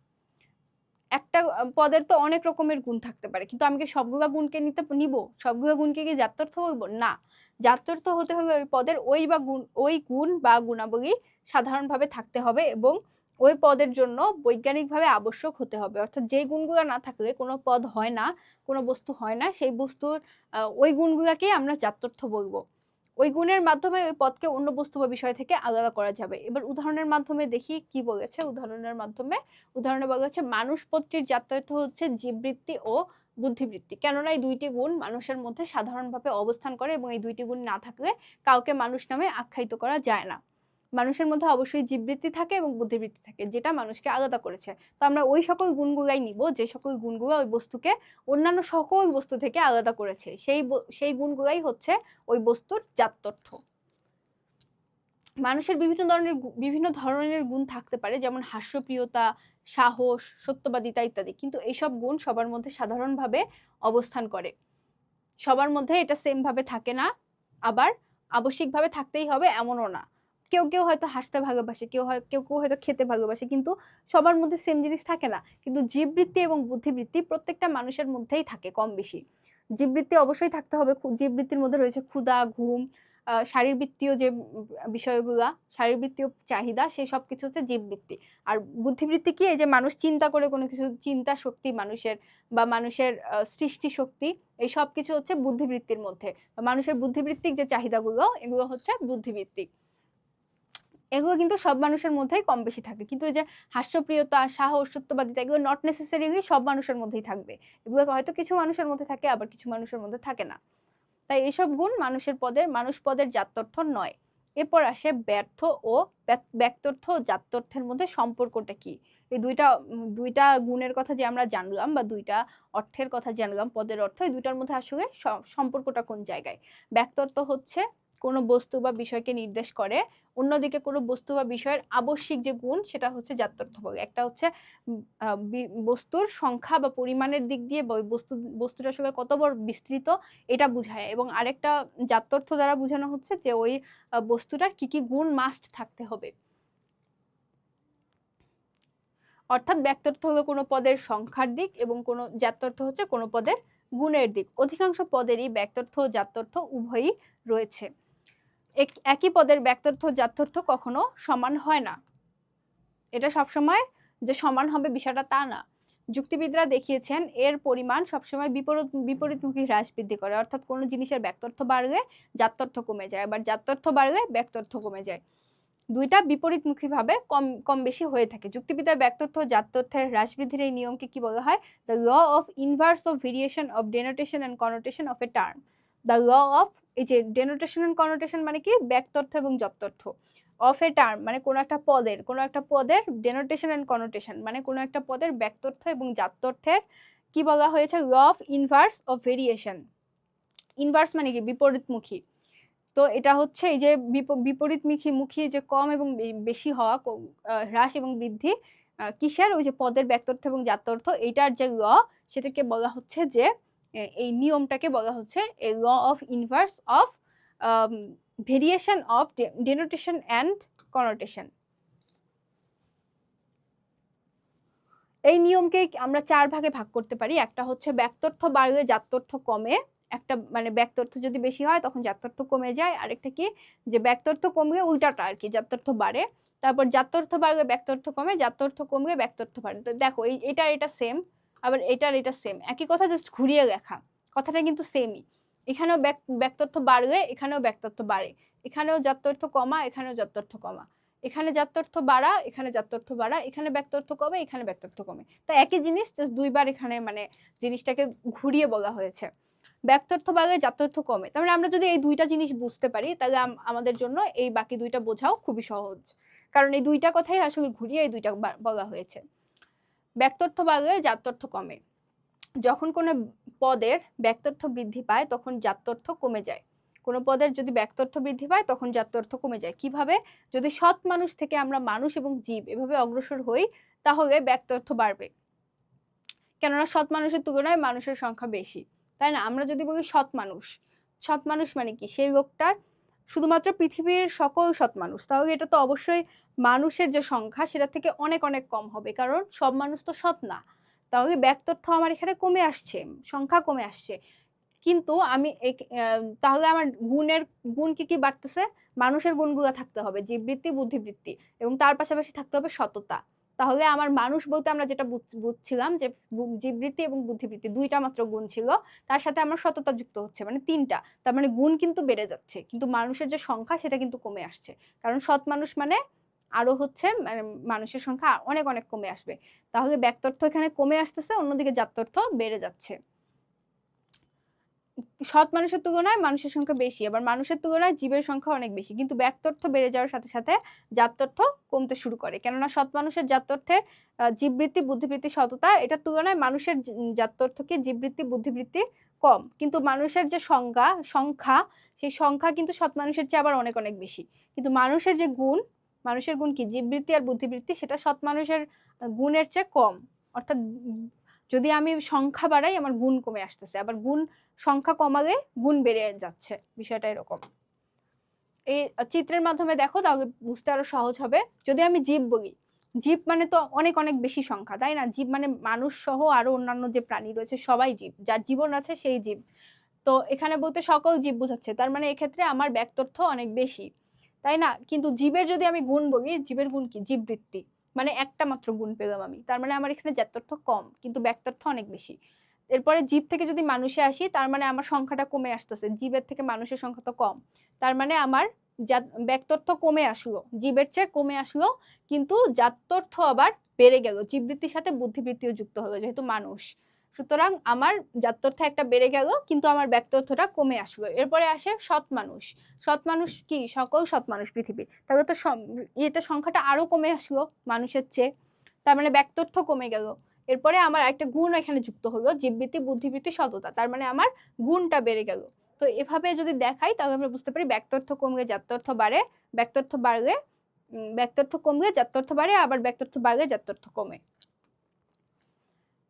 একটা পদের তো অনেক রকমের গুণ থাকতে পারে, কিন্তু আমি কি সবগুলা গুণকে নিব? সবগুলা গুণকে কি জাত্যর্থ বলবো? না। জাত্যর্থ হতে হলে ওই পদের ওই গুণ বা গুণাবলী সাধারণভাবে থাকতে হবে, এবং ওই পদের জন্য বৈজ্ঞানিকভাবে আবশ্যক হতে হবে। অর্থাৎ যে গুণগুলো না থাকলে কোনো পদ হয় না, কোনো বস্তু হয় না, সেই বস্তুর ওই গুণগুলাকেই আমরা জাত্যর্থ বলবো। ওই গুণের মাধ্যমে ওই পদকে অন্য বস্তু বা বিষয় থেকে আলাদা করা যাবে। এবার উদাহরণের মাধ্যমে দেখি কি বলেছে। উদাহরণে বলা হচ্ছে মানুষ পদটির জাত্যর্থ হচ্ছে জীববৃত্তি ও বুদ্ধিবৃত্তি, কেননা এই দুইটি গুণ মানুষের মধ্যে সাধারণভাবে অবস্থান করে, এবং এই দুইটি গুণ না থাকলে কাউকে মানুষ নামে আখ্যায়িত করা যায় না। মানুষের মধ্যে অবশ্যই জীববৃত্তি থাকে এবং বুদ্ধিবৃত্তি থাকে, যেটা মানুষকে আলাদা করেছে। তো আমরা ওই সকল গুণগুলাই নিব যে সকল গুণগুলো ওই বস্তুকে অন্যান্য সকল বস্তু থেকে আলাদা করেছে। সেই গুণগুলাই হচ্ছে ওই বস্তুর জাত্যর্থ। মানুষের বিভিন্ন ধরনের গুণ থাকতে পারে, যেমন হাস্যপ্রিয়তা, সাহস, সত্যবাদিতা ইত্যাদি, কিন্তু এইসব গুণ সবার মধ্যে সাধারণভাবে অবস্থান করে। সবার মধ্যে এটা সেম ভাবে থাকে না, আবার আবশ্যিকভাবে থাকতেই হবে এমনও না। কেউ কেউ হয়তো হাসতে ভালোবাসে, কেউ কেউ হয়তো খেতে ভালোবাসে, কিন্তু সবার মধ্যে সেম জিনিস থাকে না। কিন্তু জীববৃত্তি এবং বুদ্ধিবৃত্তি প্রত্যেকটা মানুষের মধ্যেই থাকে কম বেশি। জীববৃত্তি অবশ্যই থাকতে হবে। জীববৃত্তির মধ্যে রয়েছে ক্ষুধা, ঘুম, শারীরবৃত্তীয় যে বিষয়গুলা, শারীরবৃত্তীয় চাহিদা, সেই সব কিছু হচ্ছে জীববৃত্তি। আর বুদ্ধিবৃত্তি কি? এই যে মানুষ চিন্তা করে কোনো কিছু, চিন্তা শক্তি মানুষের, বা মানুষের সৃষ্টি শক্তি, এই সব কিছু হচ্ছে বুদ্ধিবৃত্তির মধ্যে। মানুষের বুদ্ধিবৃত্তিক যে চাহিদাগুলো, এগুলো হচ্ছে বুদ্ধিবৃত্তিক। এগুলো কিন্তু সব মানুষের মধ্যেই কম বেশি থাকে। কিন্তু এই যে হাস্যপ্রিয়তা, সাহস, সত্যবাদিতা, এগুলো নট নেসেসারিলি সব মানুষের মধ্যেই থাকবে। এগুলো হয়তো কিছু মানুষের মধ্যে থাকে, আবার কিছু মানুষের মধ্যে থাকে না। তাই এইসব গুণ মানুষ পদের জাত্যর্থ নয়। এরপর আসে ব্যর্থ ও ব্যক্তর্থ ও জাত্যর্থের মধ্যে সম্পর্কটা কি। এই দুইটা গুণের কথা যে আমরা জানলাম, বা দুইটা অর্থের কথা জানলাম, পদের অর্থ, এই দুইটার মধ্যে আসলে সম্পর্কটা কোন জায়গায়। ব্যক্তর্থ হচ্ছে কোনো বস্তু বা বিষয়কে নির্দেশ করে, অন্যদিকে কোনো বস্তু বা বিষয়ের আবশ্যিক যে গুণ, সেটা হচ্ছে জাত্যর্থ বলে। একটা হচ্ছে বস্তুর সংখ্যা বা পরিমাণের দিক দিয়ে বস্তুটা আসলে কত বড় বিস্তৃত, এটা বুঝায়, এবং আরেকটা জাত্যর্থ দ্বারা বোঝানো হচ্ছে যে ওই বস্তুটার কি কি গুণ মাস্ট থাকতে হবে। অর্থাৎ ব্যক্তর্থ হলো কোনো পদের সংখ্যার দিক, এবং কোনো জাত্যর্থ হচ্ছে কোনো পদের গুণের দিক। অধিকাংশ পদেরই ব্যক্তর্থ ও জাত্যর্থ উভয়ই রয়েছে। একই পদের ব্যক্তর্থ জাত্যর্থ কখনো সমান হয় না। এটা সবসময় যে সমান হবে বিষয়টা তা না। যুক্তিবিদরা দেখিয়েছেন এর পরিমাণ সবসময় বিপরীতমুখী হ্রাস বৃদ্ধি করে। অর্থাৎ কোনো জিনিসের ব্যক্তর্থ বাড়লে জাত্যর্থ কমে যায়, আবার জাত্যর্থ বাড়লে ব্যক্তর্থ কমে যায়। দুইটা বিপরীতমুখী ভাবে কম বেশি হয়ে থাকে। যুক্তিবিদ্যার ব্যক্তর্থ ও জাত্যর্থের হ্রাস বৃদ্ধির এই নিয়মকে কি বলা হয়? The law of inverse of variation of denotation and connotation of a term. The law of, এই যে ডেনোটেশন অ্যান্ড কনোটেশন মানে কি? ব্যক্তর্থ এবং জাত্যর্থ। অফ এ টার্ম মানে কোনো একটা পদের ডেনোটেশন অ্যান্ড কনোটেশন মানে কোনো একটা পদের ব্যক্তর্থ এবং জাত্যর্থের কি বলা হয়েছে? Law of inverse of variation. Inverse মানে কি? বিপরীতমুখী। তো এটা হচ্ছে এই যে বিপরীতমুখী যে কম এবং বেশি হওয়া, হ্রাস এবং বৃদ্ধি কিসের? ওই যে পদের ব্যক্তর্থ এবং জাত্যর্থ, এইটার যে ল, সেটাকে বলা হচ্ছে যে, এই নিয়মটাকে বলা হচ্ছে a law of inverse of variation of denotation and connotation. এই নিয়মকে আমরা 4 ভাগে ভাগ করতে পারি। একটা হচ্ছে ব্যক্তর্থ বাড়লে জাত্যর্থ কমে, একটা মানে ব্যক্তর্থ যদি বেশি হয় তখন জাত্যর্থ কমে যায়। আরেকটা কি? যে ব্যক্তর্থ কমলে উল্টাটা আর কি, জাত্যর্থ বাড়ে। তারপর জাত্যর্থ বাড়লে ব্যক্তর্থ কমে, জাত্যর্থ কমলে ব্যক্তর্থ বাড়ে। তো দেখো এটা সেম, আবার এটা সেম, একই কথা, জাস্ট ঘুরিয়ে লেখা। কথাটা কিন্তু সেমই। এখানেও ব্যক্তর্থ বাড়লে এখানেও ব্যক্তর্থ বাড়ে, এখানেও জাত্যর্থ কমা এখানেও জাত্যর্থ কমা, এখানে জাত্যর্থ বাড়া এখানে জাত্যর্থ বাড়া, এখানে ব্যক্তর্থ কমে এখানে ব্যক্তর্থ কমে। তো একই জিনিস জাস্ট দুইবার এখানে মানে জিনিসটাকে ঘুরিয়ে বলা হয়েছে। ব্যক্তর্থ বাড়লে জাত্যর্থ কমে, তার মানে আমরা যদি এই দুইটা জিনিস বুঝতে পারি, তাহলে আমাদের জন্য এই বাকি দুইটা বোঝাও খুবই সহজ, কারণ এই দুইটা কথাই আসলে ঘুরিয়ে এই দুইটা বলা হয়েছে। ব্যক্তর্থ বাড়লে জাত্যর্থ কমে। যখন কোনো পদের ব্যক্তর্থ বৃদ্ধি পায় তখন জাত্যর্থ কমে যায়। কোনো পদের যদি ব্যক্তর্থ বৃদ্ধি পায় তখন জাত্যর্থ কমে যায়। কিভাবে? যদি সৎ মানুষ থেকে আমরা মানুষ এবং জীব এভাবে অগ্রসর হই তাহলে ব্যক্তর্থ বাড়বে, কেননা সৎ মানুষের তুলনায় মানুষের সংখ্যা বেশি, তাই না? আমরা যদি বলি সৎ মানুষ মানে কি? সেই লোকটার শুধুমাত্র পৃথিবীর সকল সৎ মানুষ, তাহলে এটা তো অবশ্যই মানুষের যে সংখ্যা সেটা থেকে অনেক অনেক কম হবে, কারণ সব মানুষ তো সৎ না। তাহলে ব্যক্তর্থ আমার এখানে কমে আসছে, সংখ্যা কমে আসছে। কিন্তু আমি তাহলে আমার গুণ কি বাড়তেছে? মানুষের গুণগুলো থাকতে হবে, জীববৃত্তি, বুদ্ধিবৃত্তি, এবং তার পাশাপাশি থাকতে হবে সততা। তাহলে আমার মানুষ বলতে আমরা যেটা বুঝছিলাম যে জীববৃত্তি এবং বুদ্ধিবৃত্তি দুইটা মাত্র গুণ ছিল, তার সাথে আমার সততা যুক্ত হচ্ছে, মানে তিনটা। তার মানে গুণ কিন্তু বেড়ে যাচ্ছে, কিন্তু মানুষের যে সংখ্যা সেটা কিন্তু কমে আসছে, কারণ সৎ মানুষ মানে আরো হচ্ছে মানে মানুষের সংখ্যা অনেক অনেক কমে আসবে। তাহলে ব্যক্তর্থ এখানে কমে আসতেছে, অন্যদিকে জাত্যর্থ বেড়ে যাচ্ছে। সৎ মানুষের তুলনায় মানুষের সংখ্যা বেশি, আবার মানুষের তুলনায় জীবের সংখ্যা অনেক বেশি, কিন্তু ব্যক্তর্থ বেড়ে যাওয়ার সাথে সাথে জাত্যর্থ কমতে শুরু করে, কেননা সৎ মানুষের জাত্যর্থের জীববৃত্তি, বুদ্ধিবৃত্তি, সততা, এটার তুলনায় মানুষের জাত্যর্থ কি জীববৃত্তি, বুদ্ধিবৃত্তি কম, কিন্তু মানুষের যে সংখ্যা সেই সংখ্যা কিন্তু সৎ মানুষের চেয়ে আবার অনেক অনেক বেশি। কিন্তু মানুষের যে গুণ, মানুষের গুণ কি জীববৃত্তি আর বুদ্ধিবৃত্তি, সেটা সৎ মানুষের গুণের চেয়ে কম। অর্থাৎ যদি আমি সংখ্যা বাড়াই আমার গুণ কমে আসতেছে, আবার সংখ্যা কমালে গুণ বেড়ে যাচ্ছে, বিষয়টা এরকম। এই চিত্রের মাধ্যমে দেখো তাহলে বুঝতে আরো সহজ হবে। যদি আমি জীব বলি, জীব মানে তো অনেক অনেক বেশি সংখ্যা, তাই না? জীব মানে মানুষ সহ আরো অন্যান্য যে প্রাণী রয়েছে সবাই জীব, যার জীবন আছে সেই জীব। তো এখানে বলতে সকল জীব বোঝাচ্ছে, তার মানে এক্ষেত্রে আমার ব্যক্তর্থ অনেক বেশি, তাই না? কিন্তু জীবের যদি আমি গুণ বলি, জীবের গুণ কি? জীববৃত্তি, মানে একটা মাত্র গুণ পেলাম আমি, তার মানে আমার এখানে জাত্যর্থ কম কিন্তু ব্যক্তর্থ অনেক বেশি। এরপরে জীব থেকে যদি মানুষে আসি, তার মানে আমার সংখ্যাটা কমে আসতেছে, জীবের থেকে মানুষের সংখ্যা তো কম, তার মানে আমার ব্যক্তর্থ কমে আসলো, জীবের চেয়ে কমে আসলো, কিন্তু জাত্যর্থ আবার বেড়ে গেল, জীববৃত্তির সাথে বুদ্ধিবৃত্তিও যুক্ত হলো যেহেতু মানুষ। সুতরাং আমার জাত্যর্থ একটা বেড়ে গেল কিন্তু আমার ব্যক্তর্থটা কমে আসলো। এরপরে আসে সৎ মানুষ। সৎ মানুষ কি? সকল সৎ মানুষ পৃথিবীর, তাহলে তো এটা সংখ্যাটা আরো কমে আসলো মানুষের চেয়ে, তার মানে ব্যক্তর্থ কমে গেল। এরপরে আমার একটা গুণ এখানে যুক্ত হলো, জীববৃত্তি, বুদ্ধিবৃত্তি, সততা, তার মানে আমার গুণটা বেড়ে গেল। তো এভাবে যদি দেখাই তাহলে আমরা বুঝতে পারি ব্যক্তর্থ কমলে জাত্যর্থ বাড়ে, ব্যক্তর্থ বাড়লে ব্যক্তর্থ কমলে জাত্যর্থ বাড়ে, আবার ব্যক্তর্থ বাড়লে জাত্যর্থ কমে।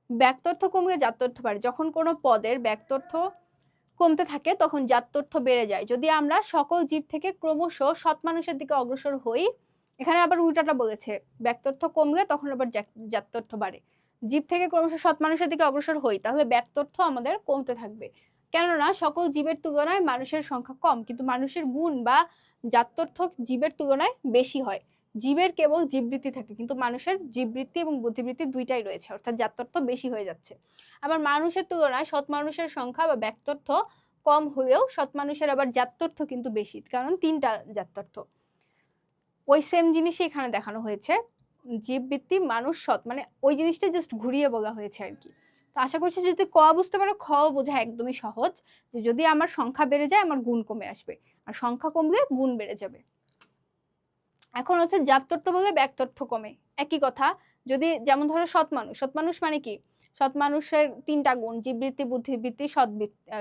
ব্যক্তর্থ কমলে জাত্যর্থ বাড়ে, যখন কোনো পদের ব্যক্তর্থ কমতে থাকে তখন জাত্যর্থ বেড়ে যায়। যদি আমরা সকল জীব থেকে ক্রমশ সৎ মানুষের দিকে অগ্রসর হই, এখানে আবার উল্টাটা বলেছে, ব্যক্তর্থ কমলে তখন আবার জাত্যর্থ বাড়ে। জীব থেকে ক্রমশ সৎ মানুষের দিকে অগ্রসর হই তাহলে ব্যক্তর্থ আমাদের কমতে থাকবে, কেননা সকল জীবের তুলনায় মানুষের সংখ্যা কম, কিন্তু মানুষের গুণ বা জাত্যর্থ জীবের তুলনায় বেশি হয়। জীবের কেবল জীববৃত্তি থাকে, কিন্তু মানুষের জীববৃত্তি এবং বুদ্ধিবৃত্তি দুইটাই রয়েছে, অর্থাৎ জাত্যর্থ বেশি হয়ে যাচ্ছে। আবার মানুষের তুলনায় সৎ মানুষের সংখ্যা বা ব্যক্তর্থ কম হলেও সৎ মানুষের আবার জাত্যর্থ কিন্তু বেশি, কারণ তিনটা জাত্যর্থ। ওই সেম জিনিসই এখানে দেখানো হয়েছে, জীববৃত্তি, মানুষ, সৎ, মানে ওই জিনিসটা জাস্ট ঘুরিয়ে বলা হয়েছে আর কি। তো আশা করছি যদি ক বুঝতে পারো, খ বোঝা একদমই সহজ, যে যদি আমার সংখ্যা বেড়ে যায় আমার গুণ কমে আসবে, আর সংখ্যা কমলে গুণ বেড়ে যাবে। এখন হচ্ছে জাত্যর্থ বলে ব্যক্তর্থ কমে, একই কথা। যদি যেমন ধরো সৎ মানুষ মানে কি? সৎ মানুষের তিনটা গুণ, জীববৃত্তি, বুদ্ধিবৃত্তি,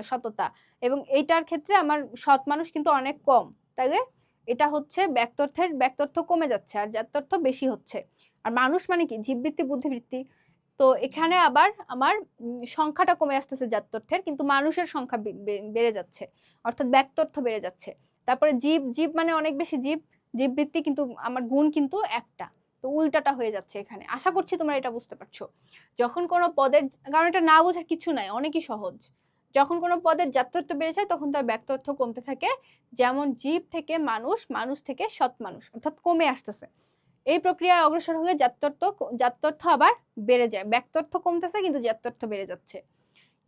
সততা, এবং এইটার ক্ষেত্রে আমার সৎ মানুষ কিন্তু অনেক কম, তাইলে এটা হচ্ছে ব্যক্তর্থ কমে যাচ্ছে আর জাত্যর্থ বেশি হচ্ছে। আর মানুষ মানে কি? জীববৃত্তি, বুদ্ধিবৃত্তি। তো এখানে আবার আমার সংখ্যাটা কমে আসতেছে জাত্যর্থের, কিন্তু মানুষের সংখ্যা বেড়ে যাচ্ছে, অর্থাৎ ব্যক্তর্থ বেড়ে যাচ্ছে। তারপরে জীব মানে অনেক বেশি জীববৃত্তি, কিন্তু আমার গুণ কিন্তু একটা, তো উল্টাটা হয়ে যাচ্ছে এখানে। আশা করছি তোমরা এটা বুঝতে পারছো। যখন কোনো পদের, কারণ এটা না বোঝার কিছু নাই, অনেকই সহজ, যখন কোনো পদের জাত্যর্থ বেড়ে যায় তখন তার ব্যক্তর্থ কমতে থাকে, যেমন জীব থেকে মানুষ, মানুষ থেকে সৎ মানুষ, অর্থাৎ কমে আসতেছে। এই প্রক্রিয়ায় অগ্রসর হলে জাত্যর্থ আবার বেড়ে যায়, ব্যক্তর্থ কমতেছে কিন্তু জাত্যর্থ বেড়ে যাচ্ছে।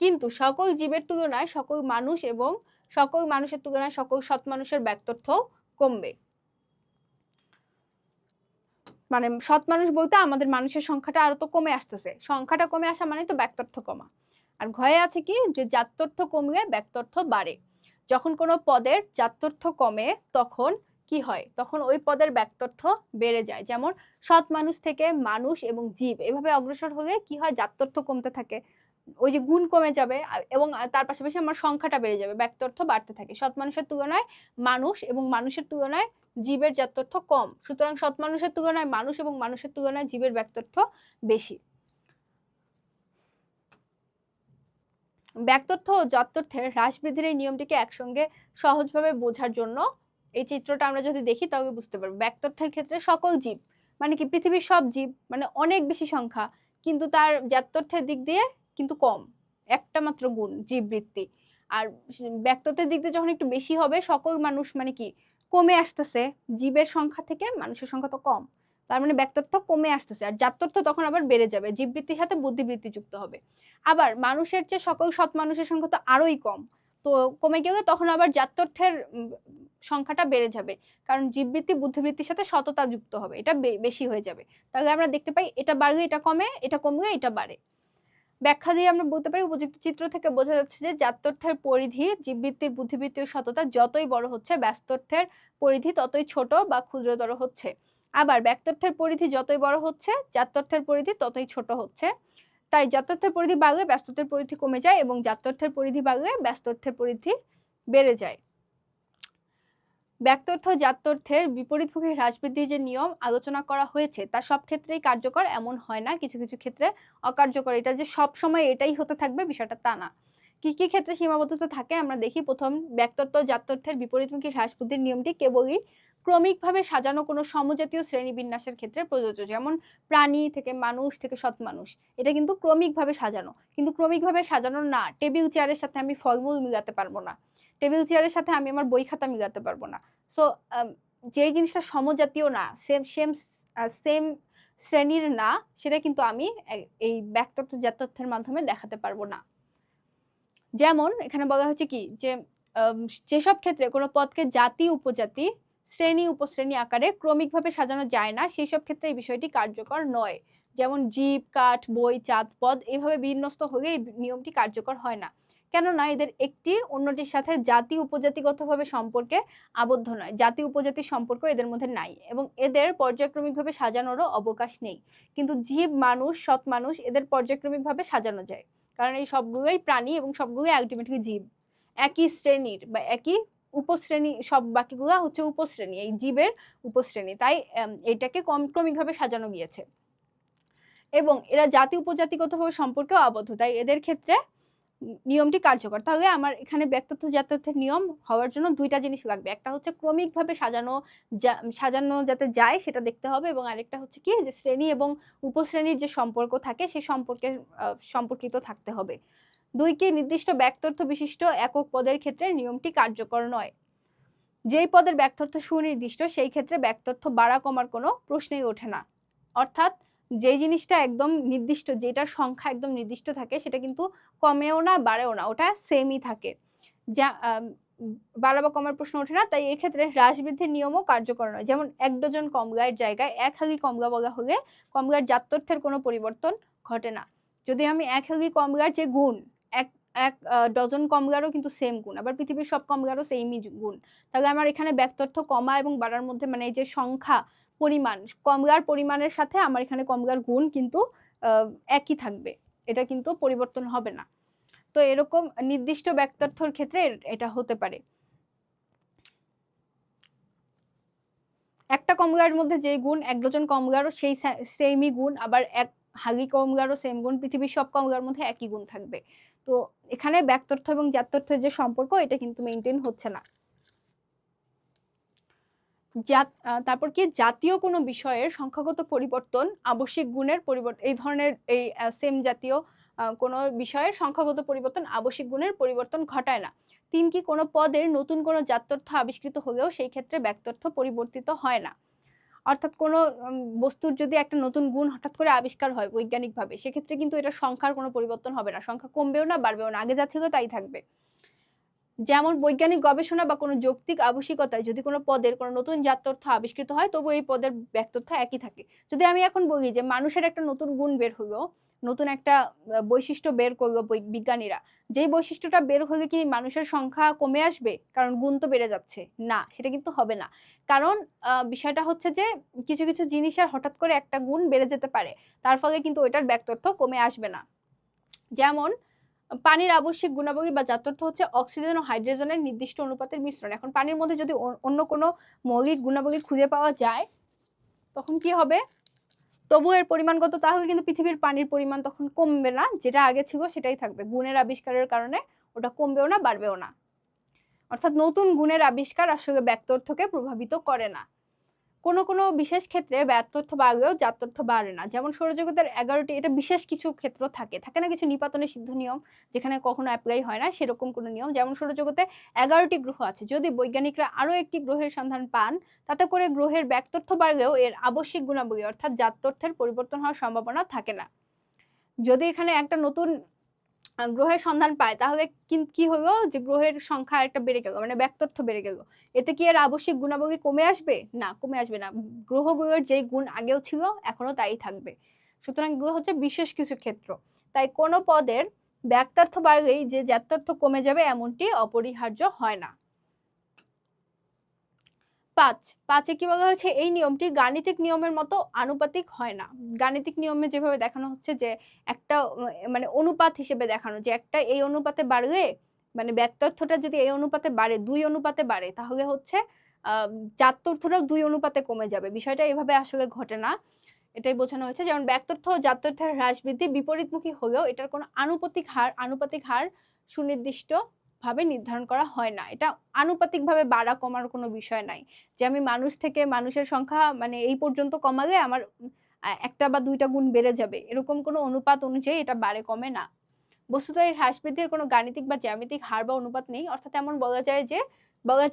কিন্তু সকল জীবের তুলনায় সকল মানুষ এবং সকল মানুষের তুলনায় সকল সৎ মানুষের ব্যক্তর্থ কমবে। মানে সৎ মানুষ বলতে আমাদের মানুষের সংখ্যাটা আরো তো কমে আসতেছে, সংখ্যাটা কমে আসা মানে তো ব্যক্তর্থ কমা। আর ঘয়ে আছে কি? যে জাত্যর্থ কমলে ব্যক্তর্থ বাড়ে। যখন কোনো পদের জাত্যর্থ কমে তখন কি হয়, তখন ওই পদের ব্যাক্তর্থ বেড়ে যায়। যেমন সৎ মানুষ থেকে মানুষ এবং জীব এভাবে অগ্রসর হলে কি হয়, জাত্যর্থ কমতে থাকে, ওই যে গুণ কমে যাবে এবং তার পাশাপাশি আমার সংখ্যাটা বেড়ে যাবে, ব্যাক্তর্থ বাড়তে থাকে। সৎ মানুষের তুলনায় মানুষ এবং মানুষের তুলনায় জীবের জাত্যর্থ কম, সুতরাং সৎ মানুষের তুলনায় মানুষ এবং মানুষের তুলনায় জীবের ব্যাক্তর্থ বেশি। ব্যাক্তর্থ ও জাত্যর্থের হ্রাস বৃদ্ধির এই নিয়মটিকে একসঙ্গে সহজভাবে বোঝার জন্য এই চিত্রটা আমরা যদি দেখি তাহলে বুঝতে পারবো। ব্যাক্তর্থের ক্ষেত্রে সকল জীব মানে কি, পৃথিবীর সব জীব মানে অনেক বেশি সংখ্যা, কিন্তু তার জাত্যর্থের দিক দিয়ে কিন্তু কম, একটা মাত্র গুণ জীববৃত্তি। আর ব্যাক্তর্থের দিক দিয়ে যখন একটু বেশি হবে, সকল মানুষ মানে কি কমে আসতেছে, জীবের সংখ্যা থেকে মানুষের সংখ্যা তো কম, তার মানে ব্যাক্তর্থ কমে আসতেছে, আর জাত্যর্থ তখন আবার বেড়ে যাবে, জীববৃত্তির সাথে বুদ্ধিবৃত্তি যুক্ত হবে। আবার মানুষের চেয়ে সকল সৎ মানুষের সংখ্যা তো আরোই কম, তো কমে গেলে তখন আবার জাত্যর্থের সংখ্যাটা বেড়ে যাবে, কারণ জীববৃত্তি বুদ্ধিবৃত্তির সাথে সততা যুক্ত হবে, এটা বেশি হয়ে যাবে। তাহলে আমরা দেখতে পাই এটা বাড়লে এটা কমে, এটা কমলে এটা বাড়ে। ব্যাখ্যা দিয়ে আমরা বলতে পারি, উপযুক্ত চিত্র থেকে বোঝা যাচ্ছে যে জাত্যর্থের পরিধি জীববৃত্তির বুদ্ধিবৃত্তি ও সততা যতই বড় হচ্ছে, ব্যস্তর্থের পরিধি ততই ছোট বা ক্ষুদ্রতর হচ্ছে। আবার ব্যাক্তর্থের পরিধি যতই বড় হচ্ছে, জাত্যর্থের পরিধি ততই ছোট হচ্ছে। তাই জাত্যর্থের পরিধি বাড়লে ব্যস্তর্থের পরিধি কমে যায় এবং জাত্যর্থের পরিধি বাড়লে ব্যস্তর্থের পরিধি বেড়ে যায়। ব্যাক্তর্থ জাত্যর্থের বিপরীতমুখী হ্রাস বৃদ্ধির যে নিয়ম আলোচনা করা হয়েছে তা সব ক্ষেত্রেই কার্যকর এমন হয় না, কিছু কিছু ক্ষেত্রে অকার্যকর। এটা যে সব সময় এটাই হতে থাকবে বিষয়টা তা না। কি কি ক্ষেত্রে সীমাবদ্ধতা থাকে আমরা দেখি। প্রথম, ব্যাক্তর্থ জাত্যর্থের বিপরীতমুখী হ্রাস বৃদ্ধির নিয়মটি কেবলই ক্রমিকভাবে সাজানো কোনো সমজাতীয় শ্রেণীবিন্যাসের ক্ষেত্রে প্রযোজ্য, যেমন প্রাণী থেকে মানুষ থেকে সৎ মানুষ, এটা কিন্তু ক্রমিকভাবে সাজানো, কিন্তু ক্রমিকভাবে সাজানো না টেবিল চেয়ারের সাথে আমি ফলমূল মিলাতে পারবো না, টেবিল চেয়ারের সাথে আমি আমার বই খাতা মিলাতে পারবো না। সো যেই জিনিসটা সমজাতীয় না, সেম সেম সেম শ্রেণীর না, সেটা কিন্তু আমি এই ব্যাক্তর্থ জাত্যর্থের মাধ্যমে দেখাতে পারবো না। যেমন এখানে বলা হচ্ছে কি যে যেসব ক্ষেত্রে কোনো পদকে জাতি উপজাতি শ্রেণী উপশ্রেণী আকারে ক্রমিকভাবে সাজানো যায় না, সেই সব ক্ষেত্রে এই বিষয়টি কার্যকর নয়। যেমন জীব, কাঠ, বই, চাঁদ, পদ এইভাবে বিন্যস্ত হলে এই নিয়মটি কার্যকর হয় না, কেননা এদের একটি অন্যটির সাথে জাতি উপজাতিগতভাবে সম্পর্কে আবদ্ধ নয়, জাতি উপজাতির সম্পর্ক এদের মধ্যে নাই এবং এদের পর্যায়ক্রমিকভাবে সাজানোরও অবকাশ নেই। কিন্তু জীব, মানুষ, সৎ মানুষ এদের পর্যায়ক্রমিকভাবে সাজানো যায়, কারণ এই সবগুলোই প্রাণী এবং সবগুলোই আলটিমেটলি জীব, একই শ্রেণীর বা একই উপশ্রেণী, সব বাকিগুলো হচ্ছে উপশ্রেণী, এই জীবের উপশ্রেণী, তাই এটাকে ক্রমিকভাবে সাজানো গিয়েছে এবং এরা জাতি উপজাতিগতভাবে সম্পর্কেও আবদ্ধ, তাই এদের ক্ষেত্রে নিয়মটি কার্যকর। তাহলে আমার এখানে ব্যক্তত্ব জাত্যর্থের নিয়ম হওয়ার জন্য দুইটা জিনিস লাগবে, একটা হচ্ছে ক্রমিকভাবে সাজানো যাতে যায় সেটা দেখতে হবে, এবং আরেকটা হচ্ছে কি যে শ্রেণী এবং উপশ্রেণীর যে সম্পর্ক থাকে সেই সম্পর্কের সম্পর্কিত থাকতে হবে। দুইটি নির্দিষ্ট ব্যাক্তর্থ বিশিষ্ট একক পদের ক্ষেত্রে নিয়মটি কার্যকর নয়। যেই পদের ব্যাক্তর্থ সুনির্দিষ্ট সেই ক্ষেত্রে ব্যাক্তর্থ বাড়া কমার কোনো প্রশ্নই ওঠে না। অর্থাৎ যেই জিনিসটা একদম নির্দিষ্ট, যেটার সংখ্যা একদম নির্দিষ্ট থাকে, সেটা কিন্তু কমেও না বাড়েও না, ওটা সেমই থাকে, যা বাড়া বা কমার প্রশ্ন ওঠে না। তাই এক্ষেত্রে হ্রাস বৃদ্ধির নিয়মও কার্যকর নয়। যেমন 1 ডজন কমলার জায়গায় 1 হালি কমলা বলা হলে কমলার জাত্যর্থের কোনো পরিবর্তন ঘটে না। যদি আমি 1 হালি কমলার যে গুণ, এক ডজন কমলারও কিন্তু সেম গুণ, আবার পৃথিবীর সব কমলারও সেমই গুণ, তাহলে আমার এখানে ব্যাক্তর্থ কমা এবং বাড়ার মধ্যে মানে এই যে সংখ্যা পরিমাণ, কমলার পরিমাণের সাথে আমার এখানে কমলার গুণ কিন্তু একই থাকবে, এটা কিন্তু পরিবর্তন হবে না। তো এরকম নির্দিষ্ট ব্যাক্তর্থর ক্ষেত্রে এটা হতে পারে। একটা কমলার মধ্যে যে গুণ 1 ডজন কমলারও সেই সেমই গুণ, আবার 1 হালি কমলারও সেম গুণ, পৃথিবীর সব কমলার মধ্যে একই গুণ থাকবে। তো এখানে ব্যাক্তর্থ এবং জাত্যর্থের যে সম্পর্ক এটা কিন্তু মেইনটেইন হচ্ছে না। তারপর কি জাতীয় কোনো বিষয়ের সংখ্যাগত পরিবর্তন আবশ্যিক গুণের পরিবর্তন, এই ধরনের এই সেম জাতীয় কোনো বিষয়ের সংখ্যাগত পরিবর্তন আবশ্যিক গুণের পরিবর্তন ঘটায় না। 3 কি কোনো পদের নতুন কোনো জাত্যর্থ আবিষ্কৃত হলেও সেই ক্ষেত্রে ব্যাক্তর্থ পরিবর্তিত হয় না। অর্থাৎ কোনো বস্তুর যদি একটা নতুন গুণ হঠাৎ করে আবিষ্কার হয় বৈজ্ঞানিকভাবে, সেক্ষেত্রে কিন্তু এটা সংখ্যার কোনো পরিবর্তন হবে না, সংখ্যা কমবেও না বাড়বেও না, আগে যা ছিল তাই থাকবে। যেমন বৈজ্ঞানিক গবেষণা বা কোনো যৌক্তিক আবশ্যিকতায় যদি কোনো পদের কোনো নতুন জাত তথ্য আবিষ্কৃত হয়, তবু এই পদের ব্যাক তথ্য একই থাকে। যদি আমি এখন বলি যে মানুষের একটা নতুন গুণ বের হলো, নতুন একটা বৈশিষ্ট্য বের করলো বিজ্ঞানীরা, যেই বৈশিষ্ট্যটা বের হলে কি মানুষের সংখ্যা কমে আসবে? কারণ গুণ তো বেড়ে যাচ্ছে। না, সেটা কিন্তু হবে না। কারণ বিষয়টা হচ্ছে যে কিছু, কিছু জিনিসের হঠাৎ করে একটা গুণ বেড়ে যেতে পারে। তার ফলে কিন্তু ওইটার ব্যাক তথ্য কমে আসবে না। যেমন পানির আবশ্যিক গুণাবলী বা জাত তথ্য হচ্ছে অক্সিজেন ও হাইড্রোজেনের নির্দিষ্ট অনুপাতের মিশ্রণ। এখন পানির মধ্যে যদি অন্য কোনো মৌলিক গুণাবলী খুঁজে পাওয়া যায়, তখন কি হবে? তবু এর পরিমাণগত, তাহলে কিন্তু পৃথিবীর পানির পরিমাণ তখন কমবে না, যেটা আগে ছিল সেটাই থাকবে। গুণের আবিষ্কারের কারণে ওটা কমবেও না, বাড়বেও না। অর্থাৎ নতুন গুণের আবিষ্কার আসলে ব্যাক তথ্যকে প্রভাবিত করে না। কোনো কোনো বিশেষ ক্ষেত্রে ব্যাক তথ্য বাড়লেও জাত তথ্য বাড়ে না। যেমন সৌরজগতের 11টি, এটা বিশেষ কিছু ক্ষেত্র থাকে না কিছু নিপাতনের সিদ্ধ নিয়ম, যেখানে কখনো অ্যাপ্লাই হয় না সেরকম কোনো নিয়ম। যেমন সৌরজগতে 11টি গ্রহ আছে, যদি বৈজ্ঞানিকরা আরও একটি গ্রহের সন্ধান পান, তাতে করে গ্রহের ব্যাক তথ্য বাড়লেও এর আবশ্যিক গুণাবলী অর্থাৎ জাত তথ্যের পরিবর্তন হওয়ার সম্ভাবনা থাকে না। যদি এখানে একটা নতুন গ্রহের সন্ধান পায়, তাহলে কি হলো যে গ্রহের সংখ্যা একটা বেড়ে গেল, মানে ব্যাক তথ্য বেড়ে গেল। এতে কি এর আবশ্যিক গুণাবলী কমে আসবে? না, কমে আসবে না। গ্রহগুলোর যেই গুণ আগেও ছিল এখনো তাই থাকবে। সুতরাং এগুলো হচ্ছে বিশেষ কিছু ক্ষেত্র। তাই কোনো পদের ব্যাক তথ্য বাড়লেই যে জাত তথ্য কমে যাবে এমনটি অপরিহার্য হয় না। 5 কি বলা হয়েছে? এই নিয়মটি গাণিতিক নিয়মের মতো আনুপাতিক হয় না। গাণিতিক নিয়মে যেভাবে দেখানো হচ্ছে যে একটা মানে অনুপাত হিসেবে দেখানো, যে একটা এই অনুপাতে বাড়লে, মানে ব্যাক তথ্যটা যদি এই অনুপাতে বাড়ে, 2 অনুপাতে বাড়ে, তাহলে হচ্ছে জাত তথ্যটাও 2 অনুপাতে কমে যাবে। বিষয়টা এভাবে আসলে ঘটে না। এটাই বোঝানো হয়েছে। যেমন ব্যাক তথ্য ও জাত তথ্যের হ্রাস বৃদ্ধি বিপরীতমুখী হলেও এটার কোনো আনুপাতিক হার সুনির্দিষ্ট ভাবে নির্ধারণ করা হয় না। এটা আনুপাতিকভাবে বাড়া কমার কোনো বিষয় নাই। যে আমি মানুষ থেকে মানুষের সংখ্যা মানে এই পর্যন্ত কমালে আমার একটা বা 2টা গুণ বেড়ে যাবে, এরকম কোনো অনুপাত অনুযায়ী এটা বাড়ে কমে না। বস্তুত এর হ্রাস বৃদ্ধির কোনো গাণিতিক বা জ্যামিতিক হার বা অনুপাত নেই। অর্থাৎ এমন বলা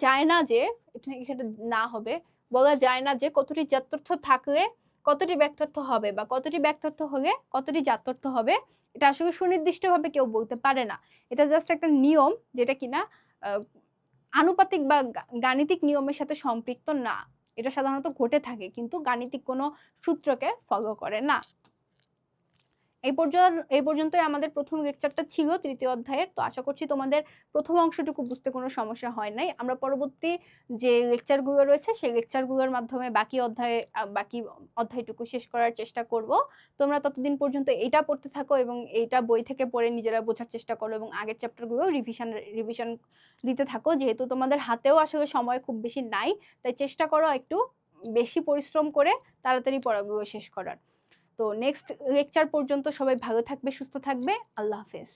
যায় না যে এখানে না হবে, বলা যায় না যে কতটি জাত তথ্য থাকলে কতটি ব্যাক তথ্য হবে, বা কতটি ব্যাক তথ্য হলে কতটি জাত তথ্য হবে। এটা আসলে সুনির্দিষ্টভাবে কেউ বলতে পারে না। এটা জাস্ট একটা নিয়ম, যেটা কিনা আনুপাতিক বা গাণিতিক নিয়মের সাথে সম্পৃক্ত না। এটা সাধারণত ঘটে থাকে, কিন্তু গাণিতিক কোনো সূত্রকে ফলো করে না। এই পর্যন্তই আমাদের প্রথম লেকচারটা ছিল তৃতীয় অধ্যায়ের। তো আশা করছি তোমাদের প্রথম অংশটুকু বুঝতে কোনো সমস্যা হয় নাই। আমরা পরবর্তী যে লেকচারগুলো রয়েছে সেই লেকচারগুলোর মাধ্যমে বাকি অধ্যায়টুকু শেষ করার চেষ্টা করব। তোমরা ততদিন পর্যন্ত এইটা পড়তে থাকো এবং এইটা বই থেকে পড়ে নিজেরা বোঝার চেষ্টা করো, এবং আগের চ্যাপ্টারগুলো রিভিশন দিতে থাকো। যেহেতু তোমাদের হাতেও আসলে সময় খুব বেশি নাই, তাই চেষ্টা করো একটু বেশি পরিশ্রম করে তাড়াতাড়ি পড়াগুলো শেষ করার। তো নেক্সট লেকচার পর্যন্ত সবাই ভালো থাকবে, সুস্থ থাকবে। আল্লাহ হাফেজ।